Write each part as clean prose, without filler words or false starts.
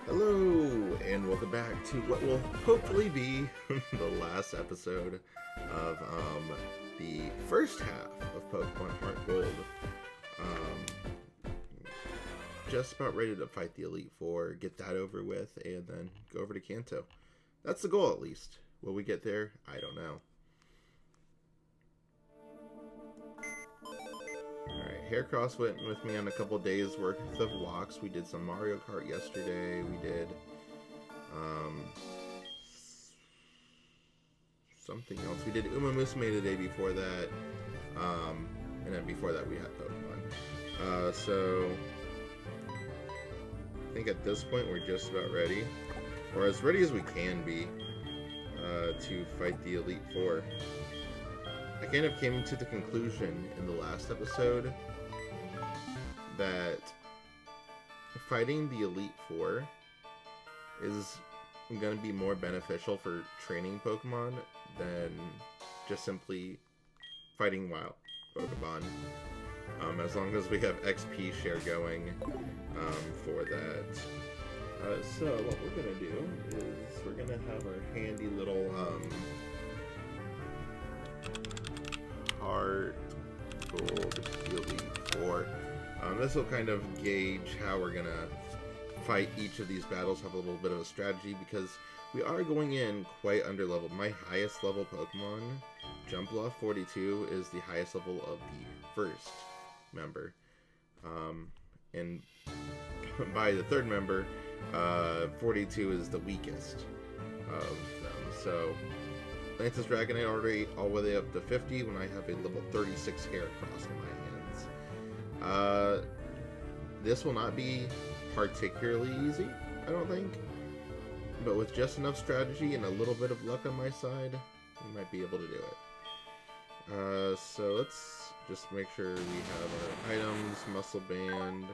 Hello, and welcome back to what will hopefully be the last episode of the first half of Pokemon HeartGold. Just about ready to fight the Elite Four, get that over with, and then go over to Kanto. That's the goal, at least. Will we get there? I don't know. Alright, Haircross went with me on a couple days worth of walks. We did some Mario Kart yesterday. We did something else. We did Uma Musume the day before that. And then before that we had Pokemon. So I think at this point we're just about ready. Or as ready as we can be to fight the Elite Four. I kind of came to the conclusion in the last episode that fighting the Elite Four is going to be more beneficial for training Pokemon than just simply fighting wild Pokemon. As long as we have XP share going for that. So what we're going to do is we're going to have our handy little HeartGold Elite Four. This will kind of gauge how we're gonna fight each of these battles, have a little bit of a strategy, because we are going in quite underleveled. My highest level Pokemon, Jumpluff 42, is the highest level of the first member. And by the third member, 42 is the weakest of them. So Lance's Dragonite already all the way up to 50 when I have a level 36 Heracross in my hands. This will not be particularly easy, I don't think. But with just enough strategy and a little bit of luck on my side, we might be able to do it. So let's just make sure we have our items, Muscle Band.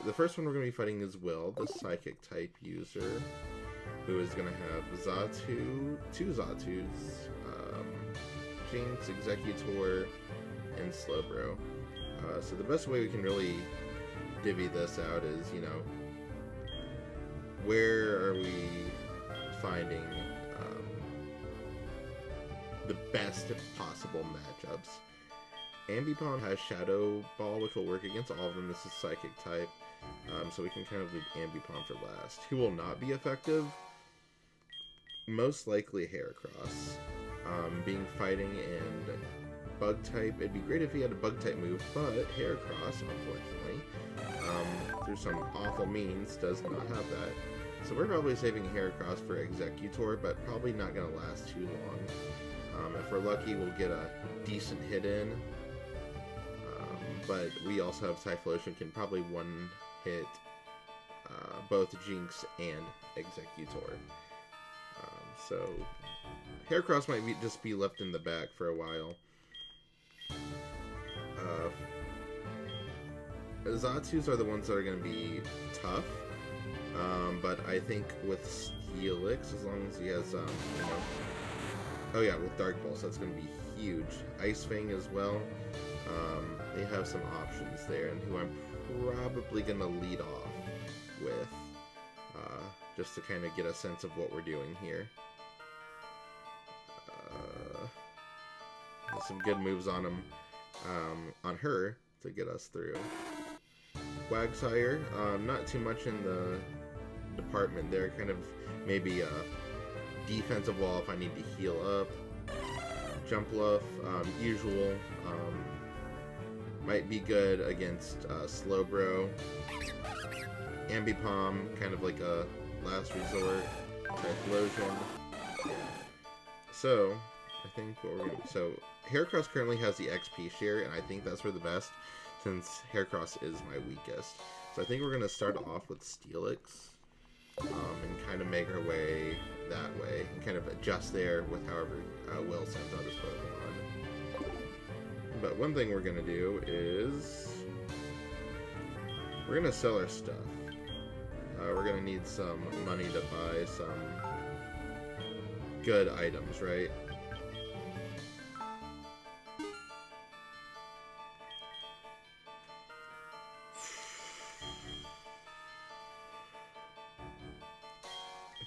The first one we're going to be fighting is Will, the Psychic type user, who is going to have two Zatus, Jinx, Executor, and Slowbro. So the best way we can really divvy this out is, you know, where are we finding the best possible matchups. Ambipom has Shadow Ball, which will work against all of them. This is Psychic type, so we can kind of leave Ambipom for last. Who will not be effective? Most likely Heracross. Being fighting and Bug type, it'd be great if he had a Bug type move, but Heracross, unfortunately, through some awful means, does not have that. So we're probably saving Heracross for Executor, but probably not going to last too long. If we're lucky, we'll get a decent hit in. But we also have Typhlosion, can probably one-hit both Jinx and Executor. So Heracross might just be left in the back for a while. Zatus are the ones that are going to be tough. But I think with Steelix, as long as he has, you know... Oh yeah, with Dark Pulse, that's going to be huge. Ice Fang as well. They have some options there, and who I'm probably going to lead off with, just to kind of get a sense of what we're doing here. Some good moves on him, on her, to get us through. Quagsire, not too much in the department there, kind of maybe a defensive wall if I need to heal up. Jumpluff, usual, might be good against Slowbro. Ambipom, kind of like a last resort. Typhlosion. So, I think what we're going to... So, Heracross currently has the XP share, and I think that's for the best, since Heracross is my weakest. So I think we're going to start off with Steelix, and kind of make our way that way, and kind of adjust there with however Will sends out his Pokemon. But one thing we're going to do is... we're going to sell our stuff. We're going to need some money to buy some good items, right?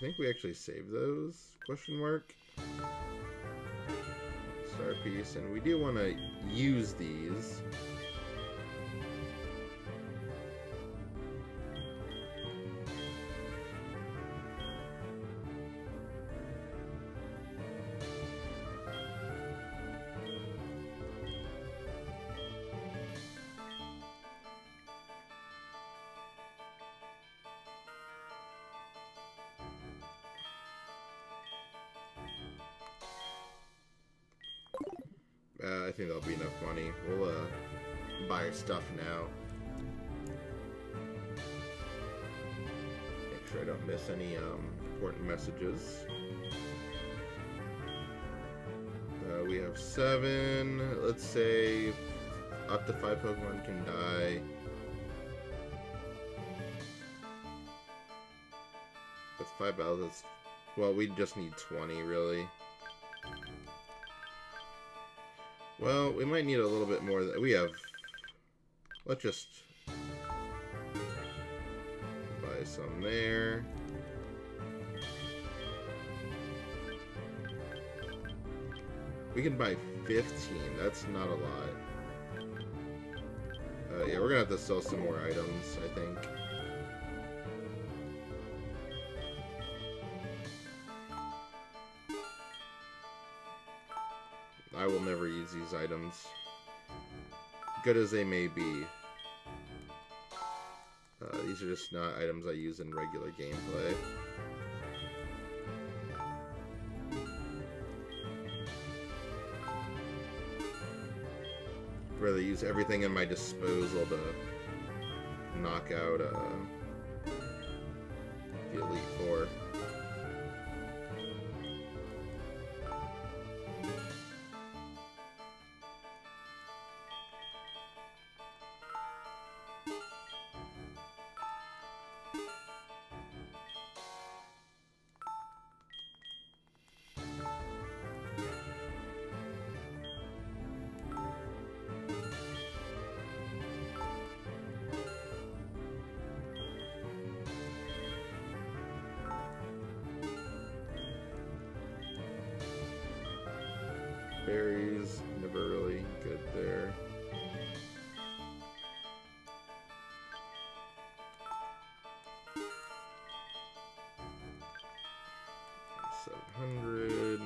think we actually saved those, question mark. Star piece, and we do want to use these. I think that'll be enough money. We'll buy our stuff now. Make sure I don't miss any important messages. We have 7. Let's say up to 5 Pokemon can die. With 5 battles, that's, well, we just need 20, really. Well, we might need a little bit more. We have... Let's just buy some there. We can buy 15. That's not a lot. Yeah, we're gonna have to sell some more items, I think. I will never use these items, good as they may be. These are just not items I use in regular gameplay. I'd rather use everything in my disposal to knock out the Elite Four. Berries, never really good there. $700.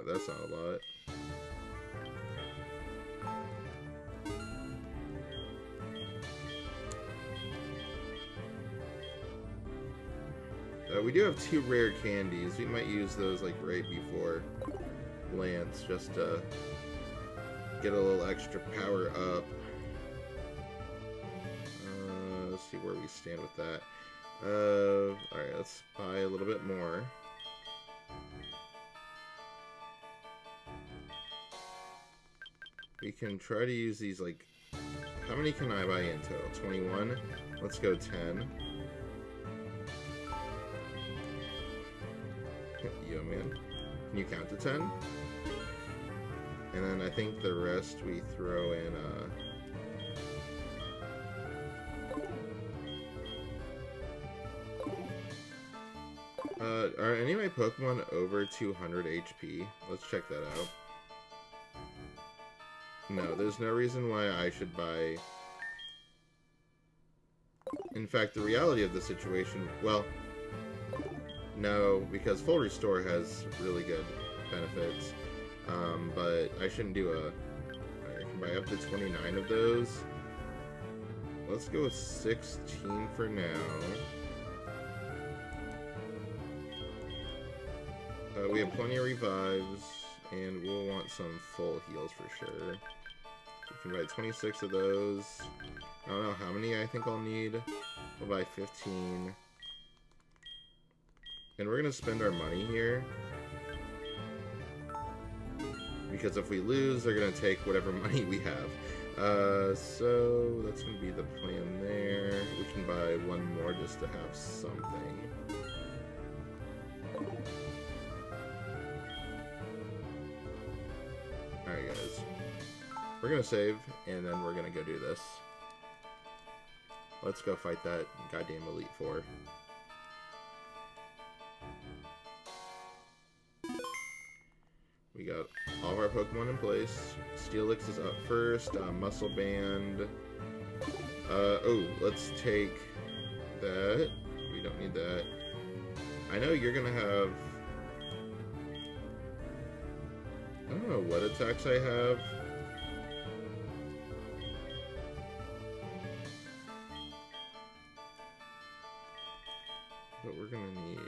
That's not a lot. We do have 2 rare candies. We might use those like right before Lance, just to get a little extra power up. Let's see where we stand with that. Alright, let's buy a little bit more. We can try to use these, like, how many can I buy in total? 21? Let's go 10. Yo, man. Can you count to 10? And then I think the rest we throw in, are any of my Pokemon over 200 HP? Let's check that out. No, there's no reason why I should buy... In fact, the reality of the situation... Well, no, because Full Restore has really good benefits. But I shouldn't do a... I can buy up to 29 of those. Let's go with 16 for now. We have plenty of revives, and we'll want some full heals for sure. We can buy 26 of those. I don't know how many I think I'll need. We'll buy 15. And we're going to spend our money here. Because if we lose, they're going to take whatever money we have. So that's going to be the plan there. We can buy one more just to have something. Alright guys, we're going to save, and then we're going to go do this. Let's go fight that goddamn Elite Four. We got all of our Pokemon in place. Steelix is up first. Muscle Band. Oh, let's take that. We don't need that. I know you're gonna have... I don't know what attacks I have. But we're gonna need...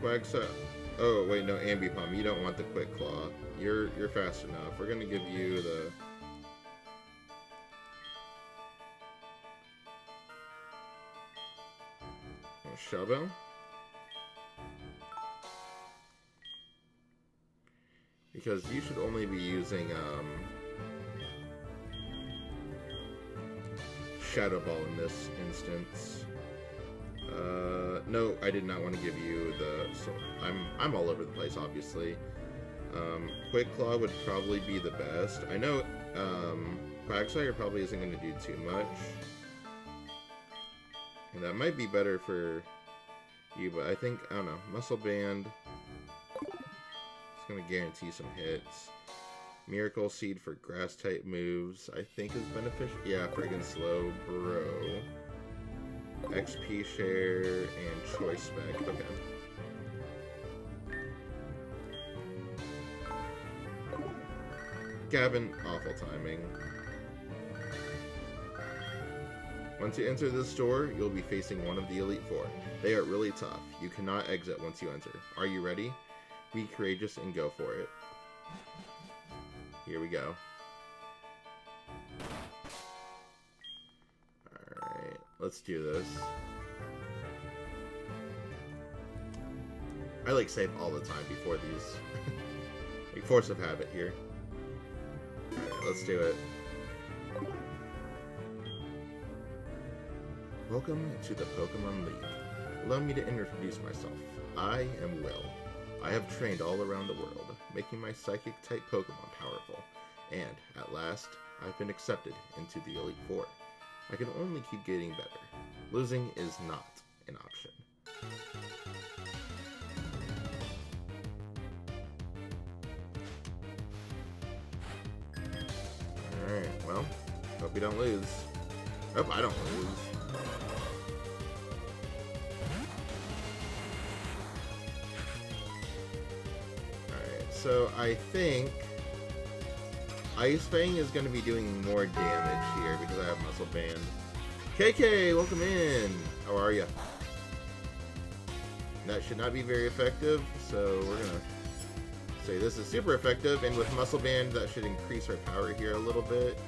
Quagsire. Oh wait, no, Ambipom. You don't want the Quick Claw. You're fast enough. We're gonna give you the... Shovel. Because you should only be using Shadow Ball in this instance. No, I did not want to give you the... So I'm all over the place, obviously. Quick Claw would probably be the best. I know Quagsire probably isn't going to do too much. And that might be better for you, but I think, I don't know, Muscle Band... It's going to guarantee some hits. Miracle Seed for Grass-type moves, I think is beneficial. Yeah, friggin' slow, bro. XP share and choice spec. Okay. Gavin, awful timing. Once you enter the store, you'll be facing one of the Elite Four. They are really tough. You cannot exit once you enter. Are you ready? Be courageous and go for it. Here we go. Alright, let's do this. I like save all the time before these. Like force of habit here. Alright, let's do it. Welcome to the Pokemon League. Allow me to introduce myself. I am Will. I have trained all around the world, making my Psychic-type Pokemon powerful, and, at last, I've been accepted into the Elite Four. I can only keep getting better. Losing is not an option. Alright, well, hope you don't lose. Hope I don't lose. So I think Ice Fang is going to be doing more damage here because I have Muscle Band. KK, welcome in. How are you? That should not be very effective, so we're going to say this is super effective, and with Muscle Band that should increase our power here a little bit.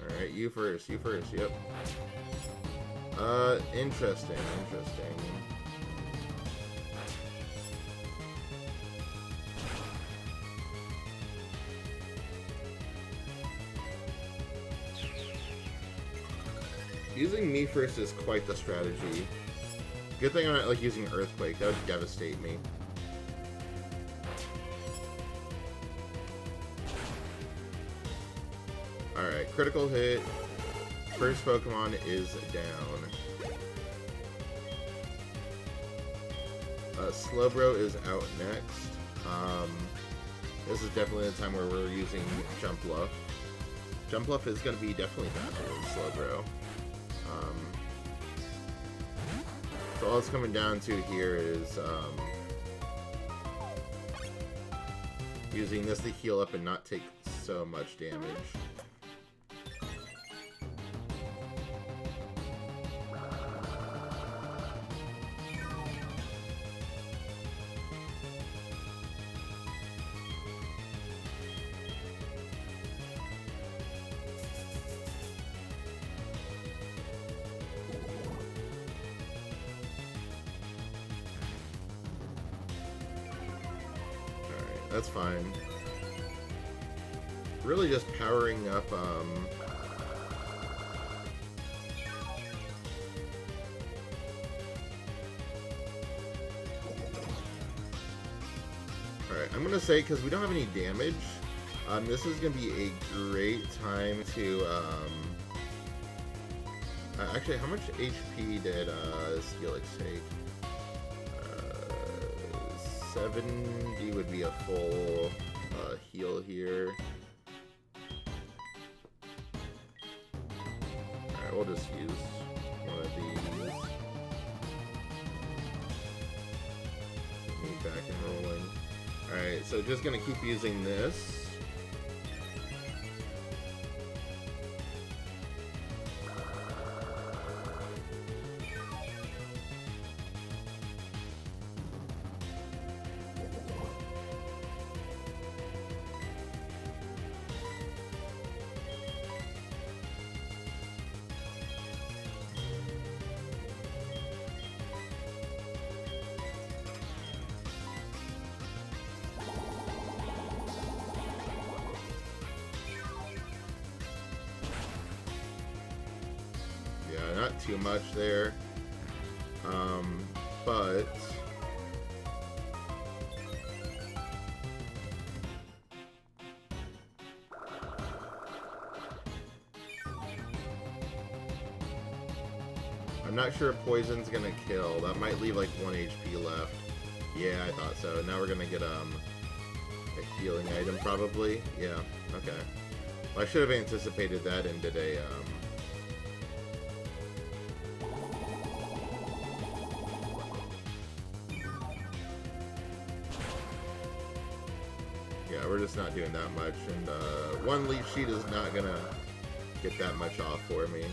Alright, you first, yep. Interesting. Using me first is quite the strategy. Good thing I'm not like using Earthquake, that would devastate me. Alright, critical hit. First Pokemon is down. Slowbro is out next. This is definitely the time where we're using Jumpluff. Jumpluff is going to be definitely faster than Slowbro. So all it's coming down to here is using this to heal up and not take so much damage. That's fine. really just powering up, Alright, I'm gonna say, because we don't have any damage, this is gonna be a great time to, actually, how much HP did, Steelix take? 70 would be a full, heal here. Alright, we'll just use one of these. Me back and rolling. Alright, so just gonna keep using this. Yeah, not too much there, but I'm not sure if poison's gonna kill. That might leave like 1 HP left. Yeah, I thought so. Now we're gonna get a healing item probably. Yeah, okay. Well, I should have anticipated that and did a yeah, we're just not doing that much, and one leech sheet is not gonna get that much off for me.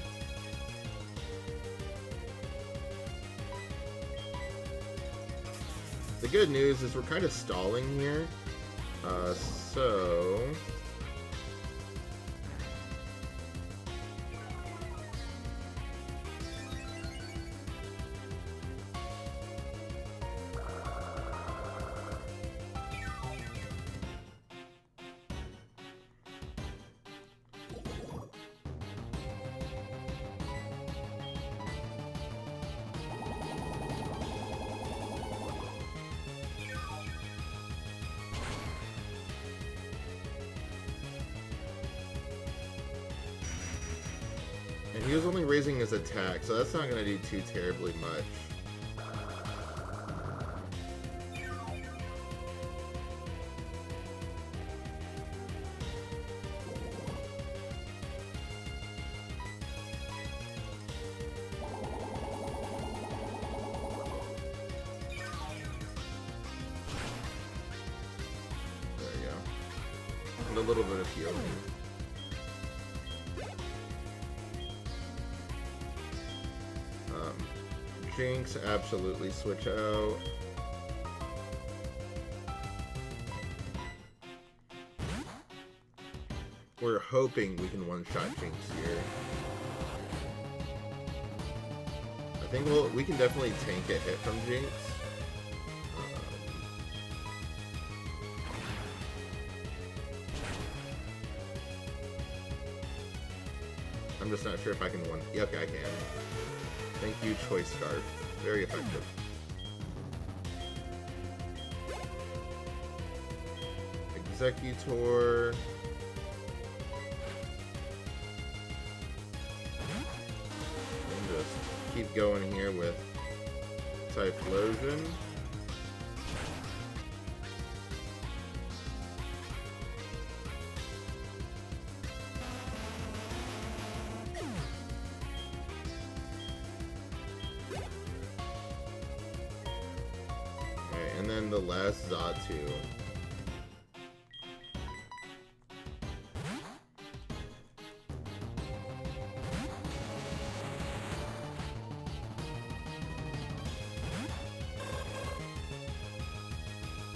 The good news is we're kind of stalling here, so and he was only raising his attack, so that's not going to do too terribly much. There you go. And a little bit of healing. Jinx, absolutely switch out. We're hoping we can one-shot Jinx here. I think we can definitely tank a hit from Jinx. I'm just not sure if I can one. Yeah, okay, I can. Thank you, Choice Scarf. Very effective. Executor. And just keep going here with Typhlosion. And then the last Xatu.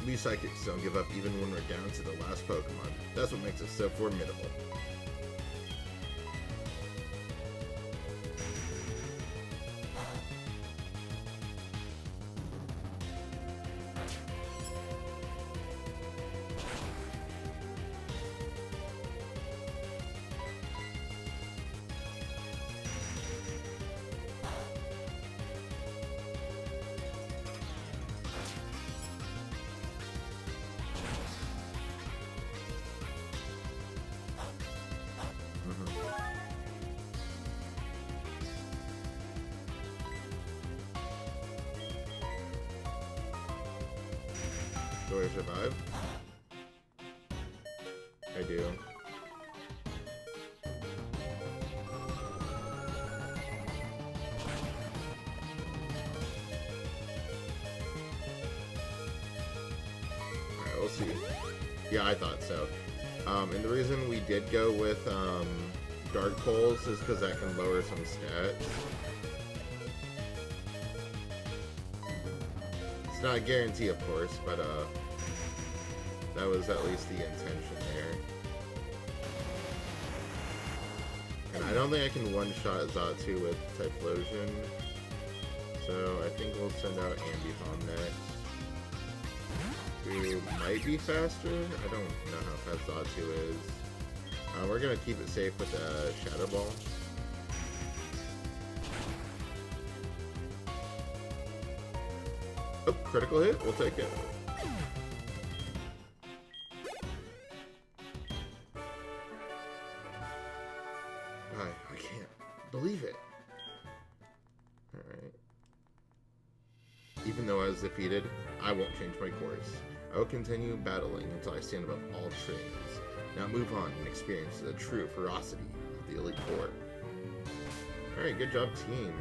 These psychics don't give up even when we're down to the last Pokemon. That's what makes us so formidable. Do I survive? I do. Alright, we'll see. Yeah, I thought so. And the reason we did go with Dark Pulse is because that can lower some stats. It's not a guarantee, of course, but that was at least the intention there. And I don't think I can one-shot Xatu with Typhlosion, so I think we'll send out Ambipom next. Who might be faster? I don't know how fast Xatu is. We're gonna keep it safe with Shadow Ball. Oh, critical hit? We'll take it. I can't believe it. Alright. Even though I was defeated, I won't change my course. I will continue battling until I stand above all trainers. Now move on and experience the true ferocity of the Elite Four. Alright, good job, team.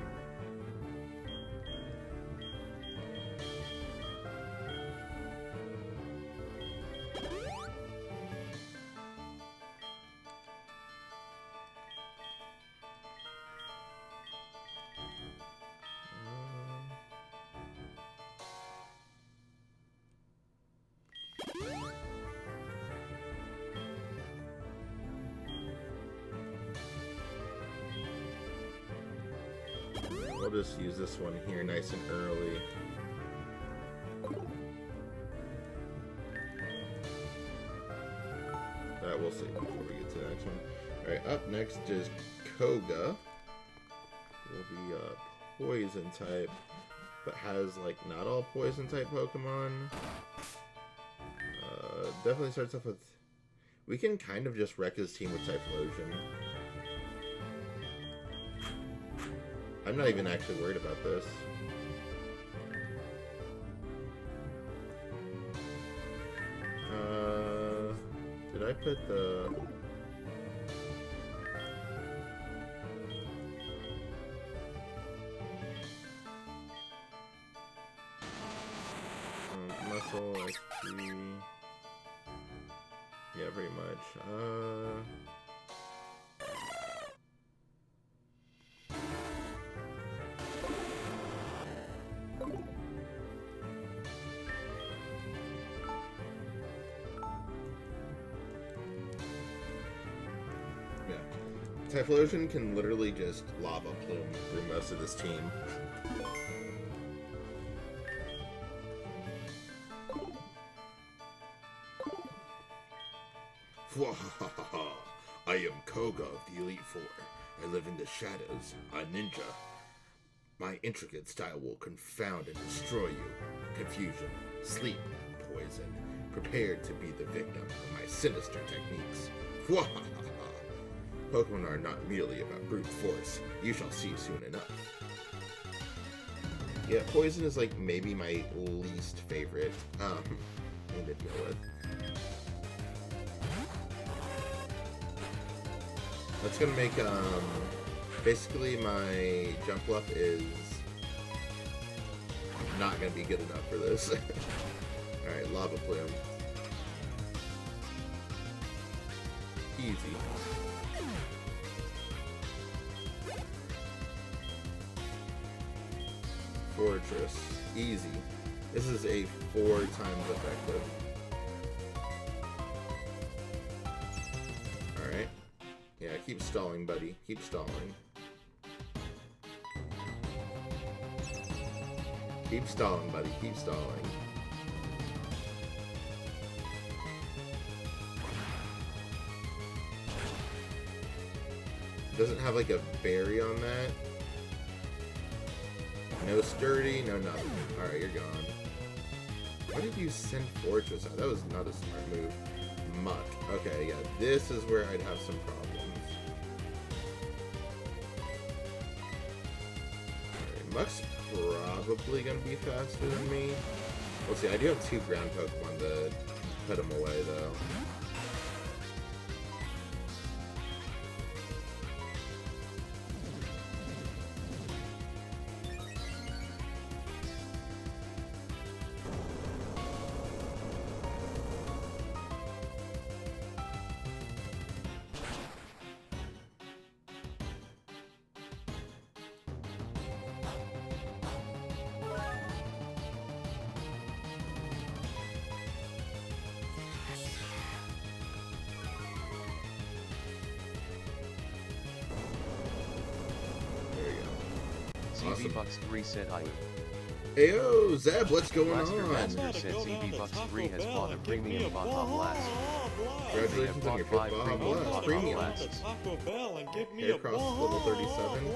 We'll just use this one here nice and early. That we'll see before we get to the next one. Alright, up next is Koga. Will be a poison type, but has like not all poison type Pokemon. Definitely starts off with... We can kind of just wreck his team with Typhlosion. I'm not even actually worried about this. Did I put the... muscle, XP... Yeah, pretty much. Yeah. Typhlosion can literally just lava plume through most of this team. I am Koga of the Elite Four. I live in the shadows, a ninja. My intricate style will confound and destroy you. Confusion, sleep, poison. Prepared to be the victim of my sinister techniques. Pokemon are not merely about brute force. You shall see soon enough. Yeah, poison is like maybe my least favorite thing to deal with. That's gonna make, basically my jump up is not gonna be good enough for this. Alright, Lava Plume. Easy. Fortress. Easy. This is a 4 times effective. Alright. Yeah, keep stalling, buddy. Keep stalling. Keep stalling, buddy. Keep stalling. Doesn't have like a berry on that. No sturdy, no nothing. Alright, you're gone. Why did you send Fortress out? That was not a smart move. Muck. Okay, yeah, this is where I'd have some problems. Alright, Muck's probably gonna be faster than me. We'll see. I do have 2 ground Pokemon to put them away, though. ZB Bucks 3 said hi. Ayo, Zeb, what's going Blaster on? Master said ZB Bucks 3 has bought a premium Baja Blast. Congratulations on your 5th Baja Blast Premium. Haircross level 37.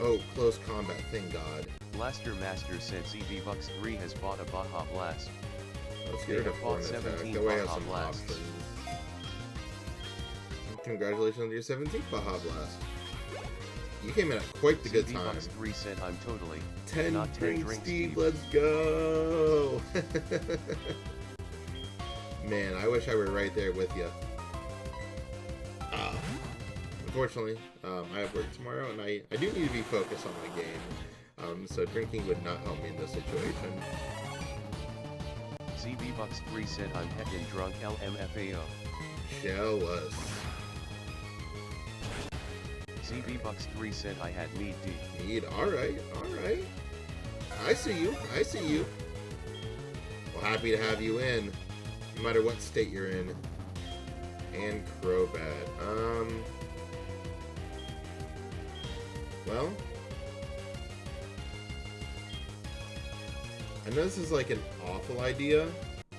Oh, close combat, thank God. Blaster Master said ZB Bucks 3 has bought a Baja Blast. Let's get rid of bought 4 attack. 17 That way I have Baja some Blasts. options. Congratulations on your 17th Baja Blast. You came in at quite the good ZB time. Bucks 3 said I'm totally 10 not 10 drink drinks Steve, deep. let's go! Man, I wish I were right there with you. Unfortunately, I have work tomorrow, and I do need to be focused on my game. So drinking would not help me in this situation. ZB Bucks 3 said I'm heckin' drunk LMFAO. Jealous. ZB Bucks 3 said I had mead D. Need, alright, alright. I see you, I see you. Well, happy to have you in, no matter what state you're in. And Crobat. Well, I know this is like an awful idea,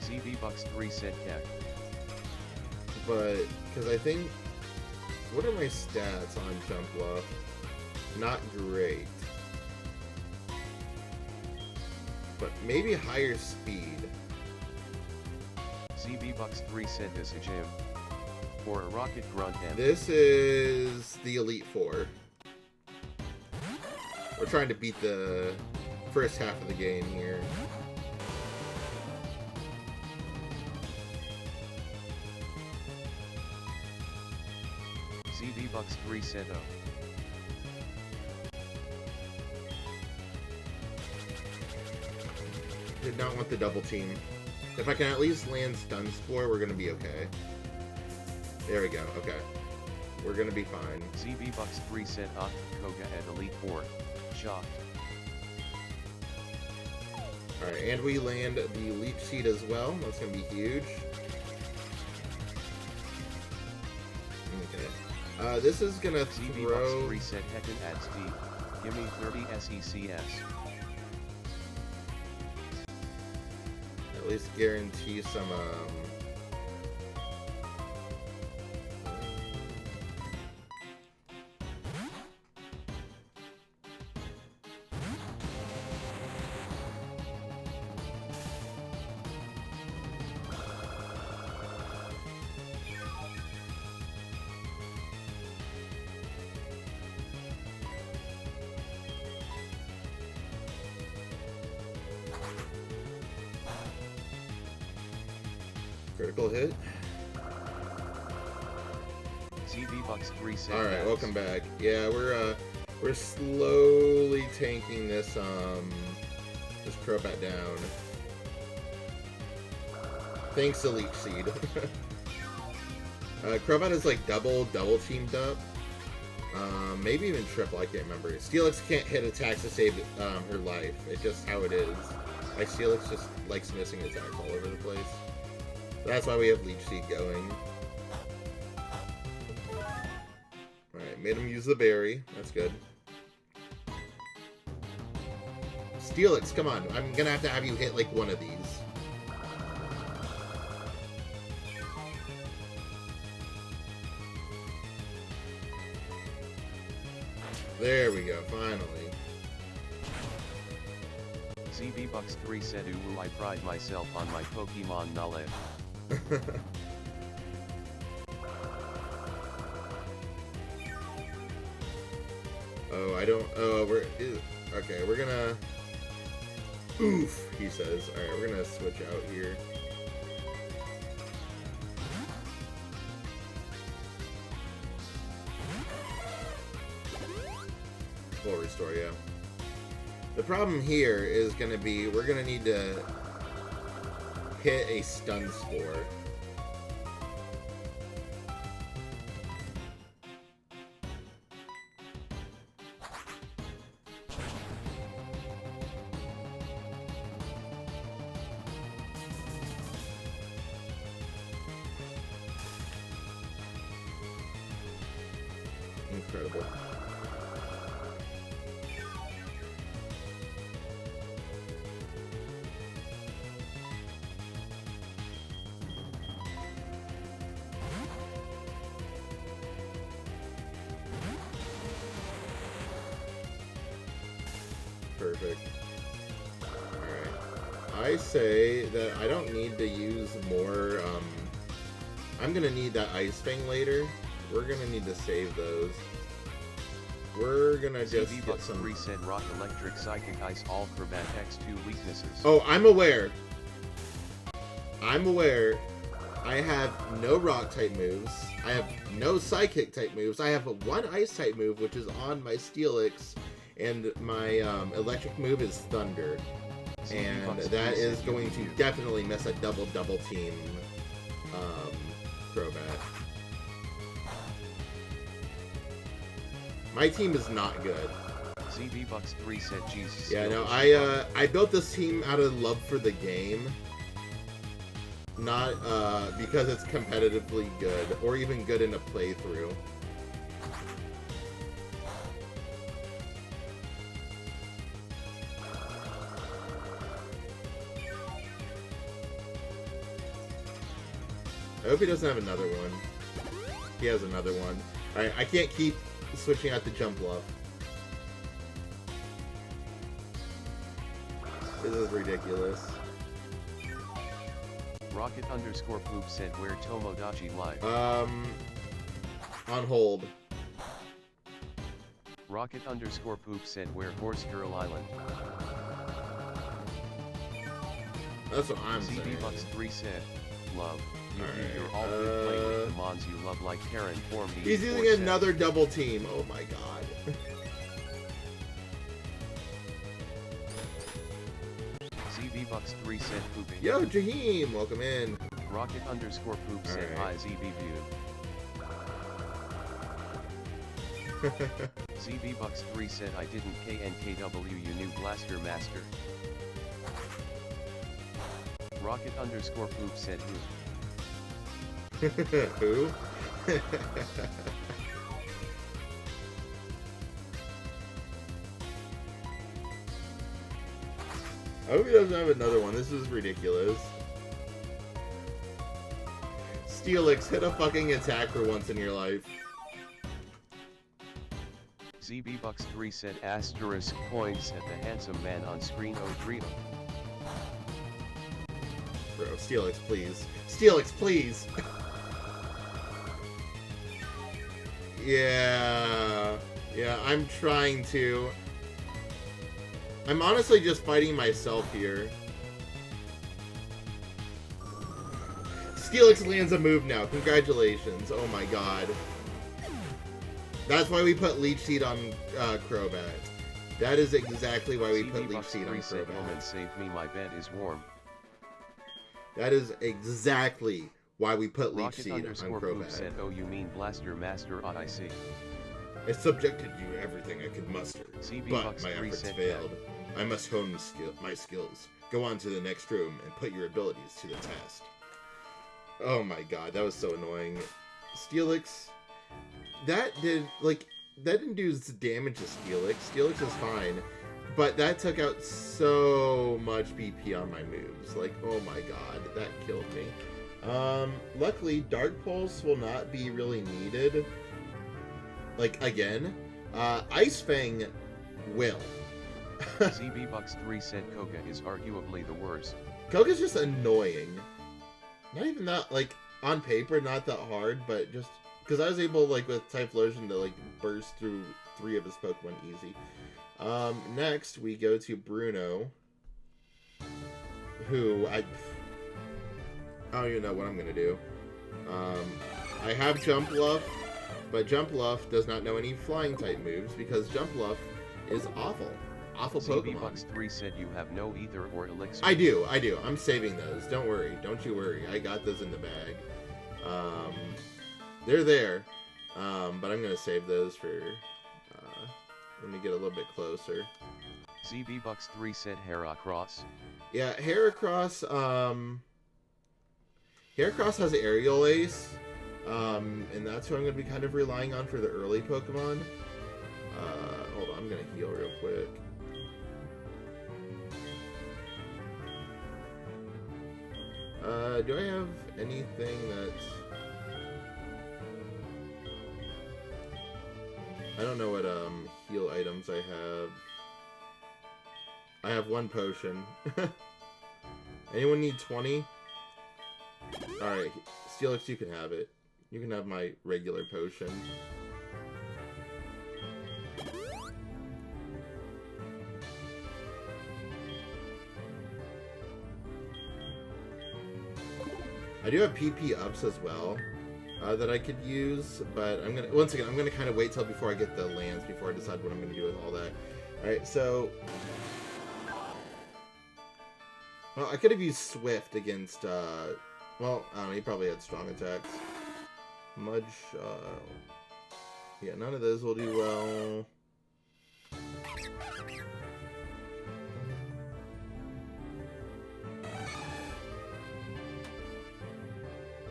ZB Bucks 3 said heck. but because I think, what are my stats on Jump Bluff? Not great, but maybe higher speed. ZB Bucks 3 said this is him. For a rocket grunt and This is the Elite Four. We're trying to beat the first half of the game here. ZB Bucks 3 said oh. Did not want the double team. If I can at least land Stun Spore, we're gonna be okay. There we go, okay. We're gonna be fine. ZB Bucks 3 said Koga at Elite 4. Shocked. Alright, and we land the Elite Sheet as well. That's gonna be huge. Okay. This is gonna ZB throw... Bucks 3 said heckin' at speed. Gimme 30 SECS. At least guarantee some, critical hit. ZB Bucks 3 said Alright, yes. welcome back. Yeah, we're slowly tanking this Crobat down. Thanks, Elite Seed. Crobat is like double teamed up. Maybe even triple, I can't remember. Steelix can't hit attacks to save her life. It's just how it is. Like, Steelix just likes missing attacks all over the place. That's why we have Leech Seed going. Alright, made him use the berry. That's good. Steelix, come on. I'm gonna have you hit like one of these. There we go, finally. ZB Bucks 3 said ooh, I pride myself on my Pokemon knowledge. Oh, I don't... Oh, okay, we're gonna... Oof, he says. Alright, we're gonna switch out here. Full restore, yeah. The problem here is gonna be, we're gonna need to hit a stun spore. Incredible. Perfect. Alright. I say that I don't need to use more, I'm gonna need that Ice Fang later. We're gonna need to save those. We're gonna just get some... Reset Rock Electric Psychic Ice All Crobat X2 weaknesses. Oh, I'm aware. I'm aware. I have no Rock type moves. I have no Psychic type moves. I have one Ice type move, which is on my Steelix. And my electric move is Thunder. And that is going to definitely mess a double team Crobat. My team is not good. ZB Bucks 3 said Jesus. Yeah, no, I built this team out of love for the game. Not because it's competitively good or even good in a playthrough. I hope he doesn't have another one. He has another one. Alright, I can't keep switching out the jump bluff. This is ridiculous. Rocket _ poop said where Tomodachi live. On hold. Rocket _ poop said where Horse Girl Island. That's what I'm saying. ZB Bucks 3 said, love. You're Alright, all good playing with the mons you love like Karen for me. He's using another double team. Oh my god. ZB Bucks 3 said pooping. Yo, Jaheim, welcome in. Rocket _ poop said hi ZB view. ZB Bucks 3 said I didn't KNKW you new Blaster Master. Rocket _ poop said who? Who? I hope he doesn't have another one. This is ridiculous. Steelix, hit a fucking attack for once in your life. ZB Bucks 3 said asterisk points at the handsome man on screen Odrito. Bro, Steelix, please. Steelix, please! Yeah, I'm trying to. I'm honestly just fighting myself here. Steelix lands a move now. Congratulations. Oh my god. That's why we put Leech Seed on Crobat. That is exactly why we put Leech Seed on Crobat. Save me, my bed is warm. That is exactly why we put Leech Seed on Crobat. Said, oh, you mean Blaster Master? I see. I subjected you to everything I could muster, but my efforts failed. I must hone my skills. Go on to the next room and put your abilities to the test. Oh my god, that was so annoying. Steelix, that didn't do damage to Steelix. Steelix is fine, but that took out so much BP on my moves. Like, oh my god, that killed me. Luckily, Dark Pulse will not be really needed. Like, again. Ice Fang will. ZB Bucks 3 said Koga is arguably the worst. Koga's just annoying. Not even that, like, on paper, not that hard, but just... Because I was able, like, with Typhlosion to, like, burst through 3 of his Pokemon easy. Next, we go to Bruno. who I don't even know what I'm gonna do. I have Jumpluff, but Jumpluff does not know any flying type moves because Jumpluff is awful. Awful Pokemon. CBBucks3 said you have no ether or elixir. I do. I'm saving those. Don't worry. Don't you worry. I got those in the bag. They're there. But I'm gonna save those for let me get a little bit closer. CBBucks3 said Heracross. Yeah, Heracross, Heracross has Aerial Ace, and that's who I'm going to be kind of relying on for the early Pokemon. Hold on, I'm going to heal real quick. Do I have anything that's... I don't know what heal items I have. I have 1 potion. Anyone need 20? Alright, Steelix, you can have it. You can have my regular potion. I do have PP ups as well that I could use, but I'm gonna kind of wait till before I get the lands before I decide what I'm gonna do with all that. Alright, so well, I could have used Swift against well, I don't know, he probably had strong attacks. Mudge, yeah, none of those will do well.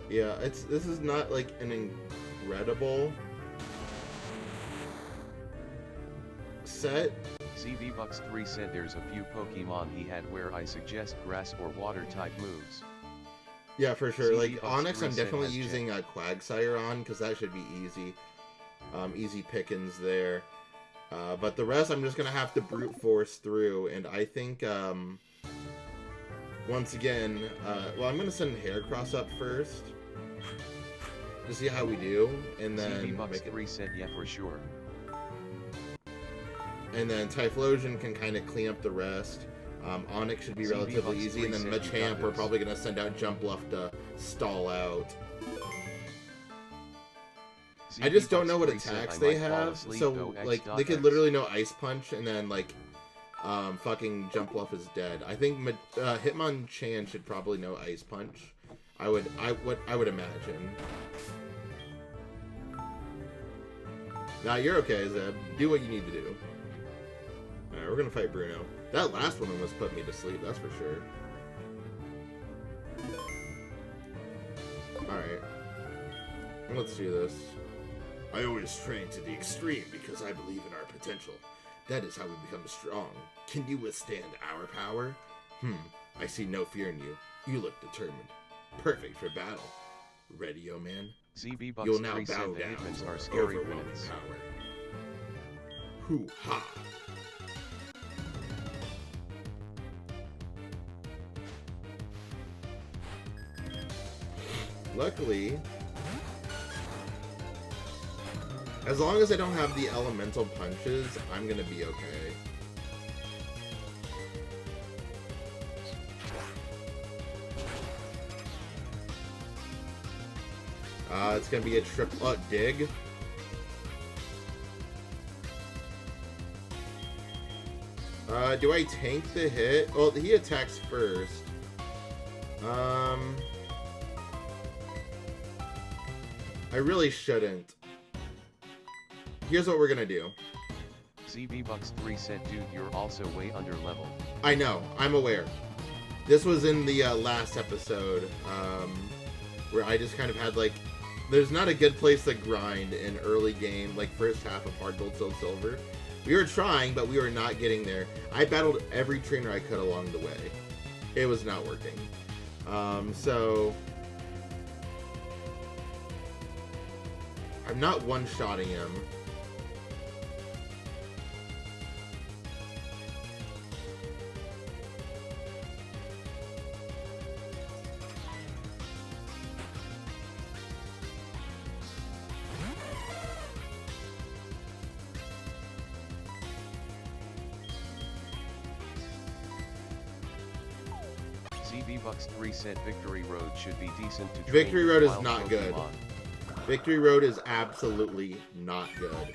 Yeah, this is not like an incredible set. CBBucks3 said there's a few Pokemon he had where I suggest grass or water type moves. Yeah, for sure. Like CBBucks3 Onyx, I'm definitely said using Quagsire on because that should be easy. Easy pickings there. But the rest I'm just gonna have to brute force through, and I think once again, well, I'm gonna send Heracross up first to see how we do, and then CBBucks3 said yeah for sure. And then Typhlosion can kind of clean up the rest. Onyx should be relatively easy, and then Machamp we're probably gonna send out Jumpluff to stall out. I just don't know what attacks they have, so like they could literally no Ice Punch, and then like fucking Jumpluff is dead. I think Hitmonchan should probably know Ice Punch. I would imagine. Nah, you're okay, Zeb. Do what you need to do. Alright, we're gonna fight Bruno. That last one almost put me to sleep, that's for sure. Alright. Let's do this. I always train to the extreme because I believe in our potential. That is how we become strong. Can you withstand our power? I see no fear in you. You look determined. Perfect for battle. Ready, oh man? You'll now bow down to our overwhelming power. Hoo-ha! Luckily, as long as I don't have the elemental punches, I'm gonna be okay. It's gonna be a triple dig. Do I tank the hit? Well, he attacks first. I really shouldn't. Here's what we're gonna do. CBBucks3 said, dude, you're also way under level. I know, I'm aware. This was in the last episode, where I just kind of had like, there's not a good place to grind in early game, like first half of HeartGold, Soul Silver. We were trying, but we were not getting there. I battled every trainer I could along the way. It was not working. So I'm not one-shotting him. ZB Bucks 3 said Victory Road should be decent to train Victory with Road is wild not good. Pokemon. Victory Road is absolutely not good.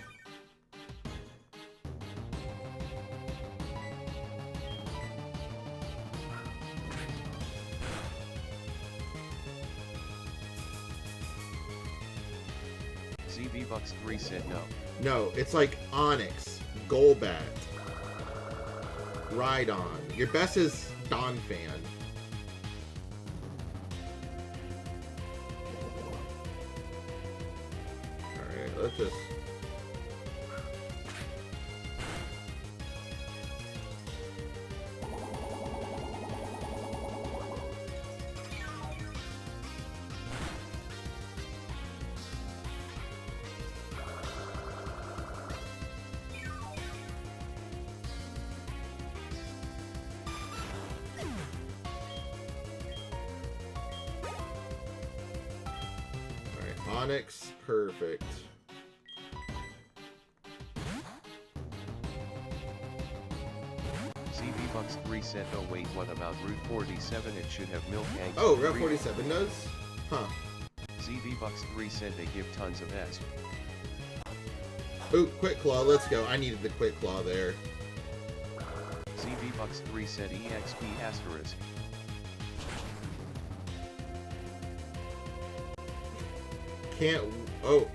ZB Bucks 3 said no. No, it's like Onyx, Golbat, Rhydon. Your best is Donphan. Alright, let's just... Onyx, perfect. ZB Bucks 3 said oh wait, what about Route 47? It should have milk eggs. Oh, Route 47 does? Huh. ZB Bucks 3 said they give tons of S. Ooh, Quick Claw, let's go. I needed the Quick Claw there. ZB Bucks 3 said EXP asterisk. Can't... Oh.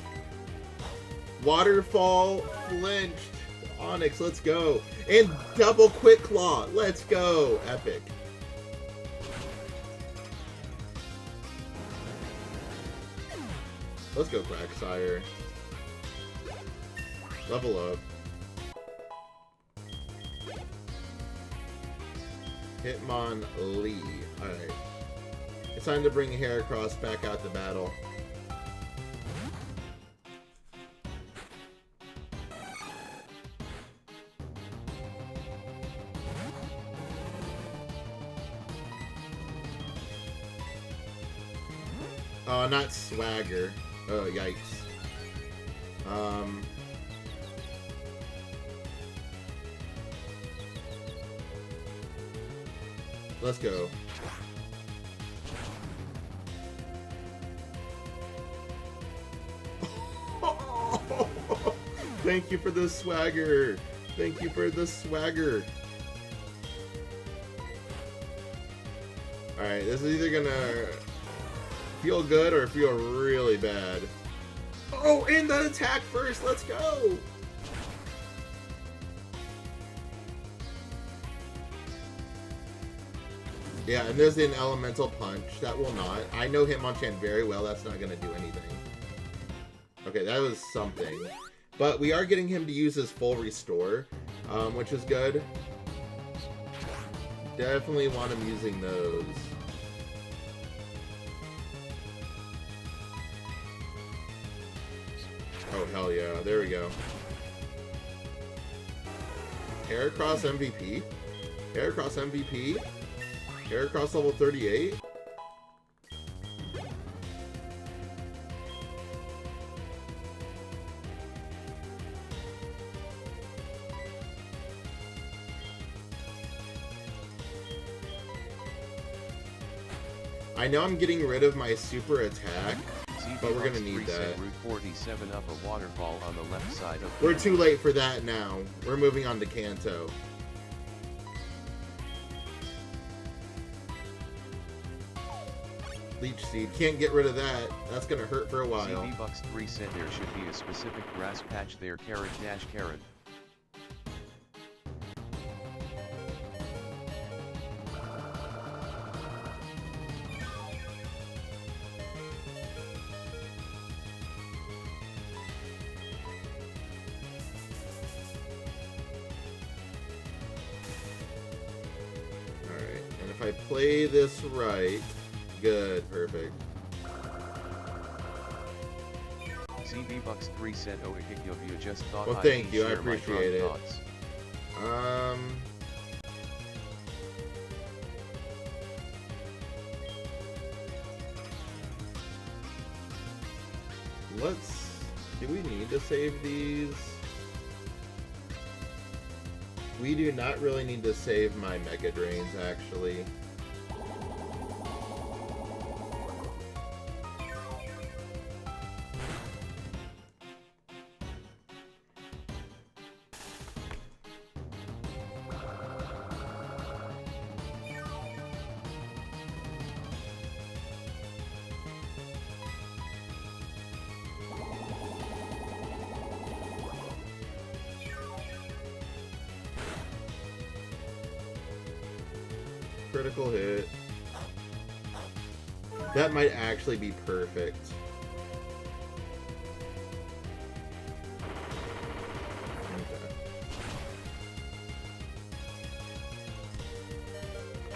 Waterfall flinched. Onyx, let's go. And double Quick Claw. Let's go. Epic. Let's go, Quagsire. Level up. Hitmonlee. Alright. It's time to bring Heracross back out to battle. Oh, not Swagger. Oh, yikes. Let's go. Thank you for the swagger. Thank you for the swagger. Alright, this is either gonna feel good or feel really bad. Oh, and that attack first. Let's go. Yeah, and there's an elemental punch. That will not. I know Hitmonchan very well. That's not going to do anything. Okay, that was something. But we are getting him to use his full restore, which is good. Definitely want him using those. Oh, hell yeah. There we go. Heracross MVP? Heracross MVP? Heracross level 38? I know I'm getting rid of my super attack, but we're gonna need that. Route 47 up a waterfall on the left side of... We're too late for that now. We're moving on to Kanto. Leech Seed. Can't get rid of that. That's gonna hurt for a while. ZB Bucks 3 said there should be a specific grass patch there. Carrot dash carrot. Alright, and if I play this right... Good, perfect. ZB Bucks 3 said oh you just thought well, I'd thank you, I share my appreciate it. thoughts. Let's... Do we need to save these? We do not really need to save my Mega Drains, actually. critical hit. That might actually be perfect.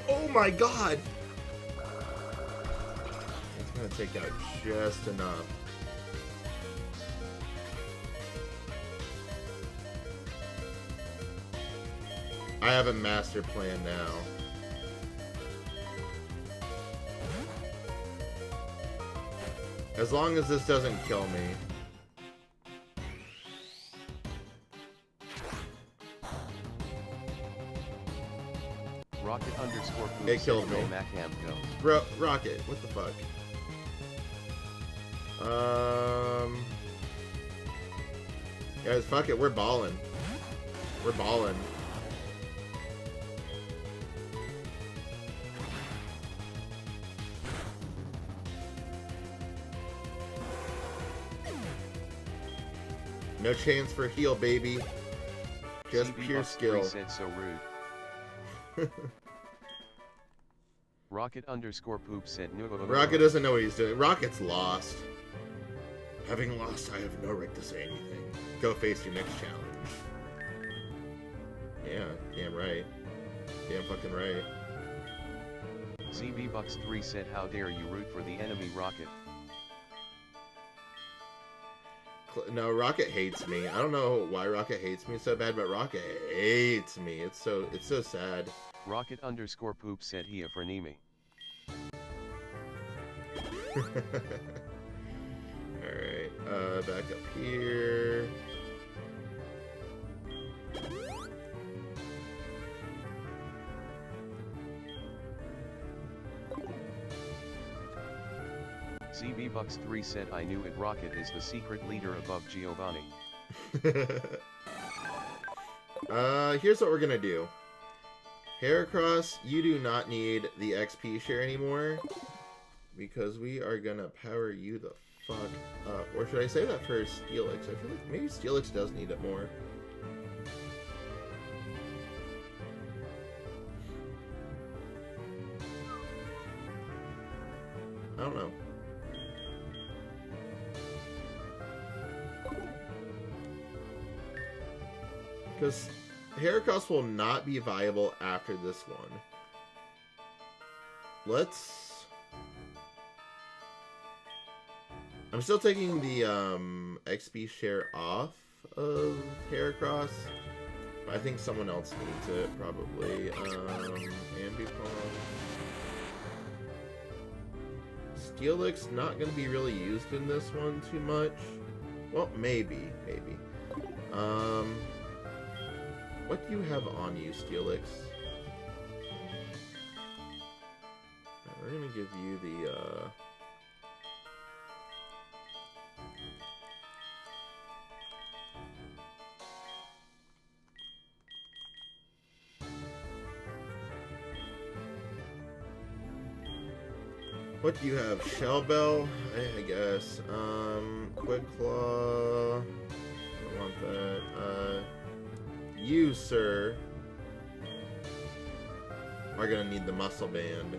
Oh my god! It's gonna take out just enough. I have a master plan now. As long as this doesn't kill me. Rocket underscore poop. It killed me. Bro, Rocket, what the fuck? Guys, fuck it, we're balling. We're balling. No chance for heal, baby. Just pure skill. Said so rude. Rocket underscore poop said no. Rocket doesn't know what he's doing. Rocket's lost. Having lost, I have no right to say anything. Go face your next challenge. Yeah, damn right. Damn fucking right. ZBBucks3 said, how dare you root for the enemy Rocket? No, Rocket hates me. I don't know why Rocket hates me so bad, but Rocket hates me. It's so sad. Rocket underscore poop said he a frenemy. Alright, back up here. ZBBucks3 said, I knew it. Rocket is the secret leader above Giovanni. Here's what we're gonna do. Heracross, you do not need the XP share anymore, because we are gonna power you the fuck up. Or should I say that for Steelix? I feel like maybe Steelix does need it more. I don't know. Because Heracross will not be viable after this one. I'm still taking the XP share off of Heracross. But I think someone else needs it, probably. Ambipom. Steelix not going to be really used in this one too much. Well, maybe. What do you have on you, Steelix? We're gonna give you the, what do you have? Shell Bell? I guess. Quick Claw. I don't want that. You, sir, are gonna need the muscle band.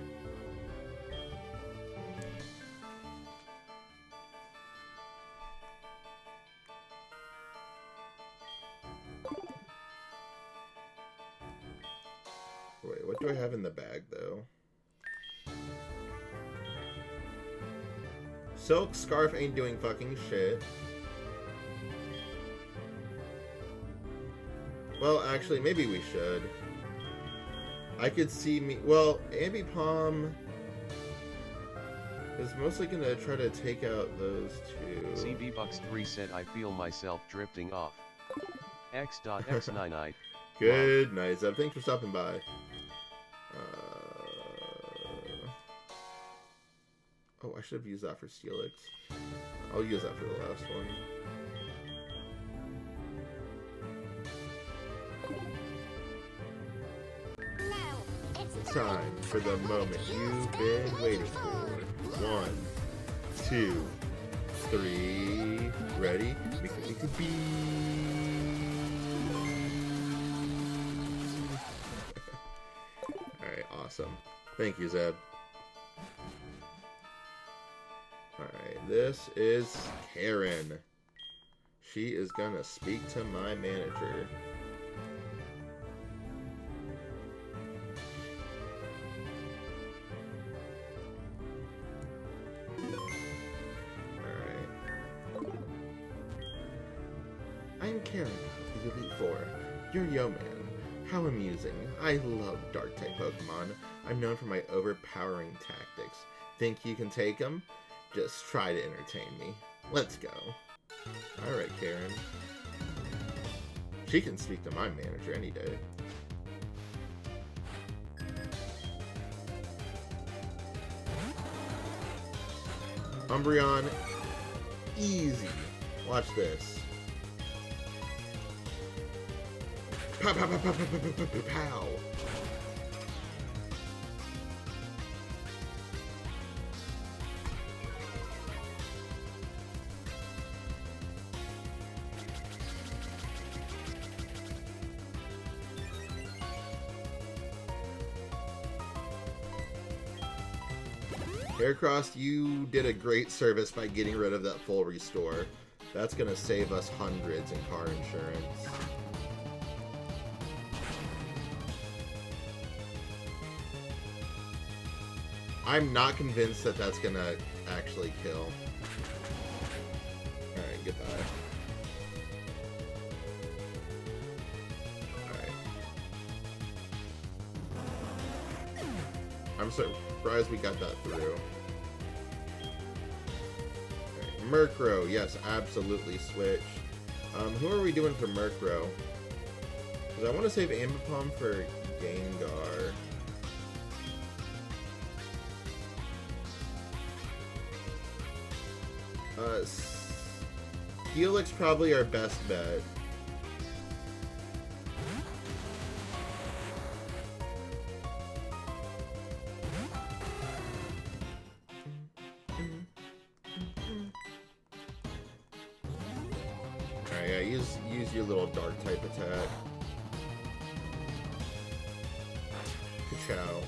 Wait, what do I have in the bag, though? Silk Scarf ain't doing fucking shit. Well, actually, maybe we should. I could see me... Well, Ambipom is mostly going to try to take out those two. ZBBucks3 said, I feel myself drifting off. X.X99. Good night, Zeb. Thanks for stopping by. Oh, I should have used that for Steelix. I'll use that for the last one. Time for the moment you've been waiting for. 1, 2, 3. Ready? Make it be. Alright, awesome. Thank you, Zeb. Alright, this is Karen. She is gonna speak to my manager. Alright. I'm Karen of the Elite Four, your Yo-Man. How amusing. I love Dark-type Pokemon. I'm known for my overpowering tactics. Think you can take them? Just try to entertain me. Let's go. Alright, Karen. She can speak to my manager any day. Umbreon, easy. Watch this. Pow, pow, pow, pow, pow, pow, pow, pow, pow. Aircross, you did a great service by getting rid of that full restore. That's gonna save us hundreds in car insurance. I'm not convinced that that's gonna actually kill. Alright, goodbye. Alright. I'm surprised we got that through. Alright, Murkrow, yes, absolutely switch. Who are we doing for Murkrow? Because I want to save Ambipom for Gengar. Helix probably our best bet. Alright, yeah, use your little dark type attack. Ka-chow.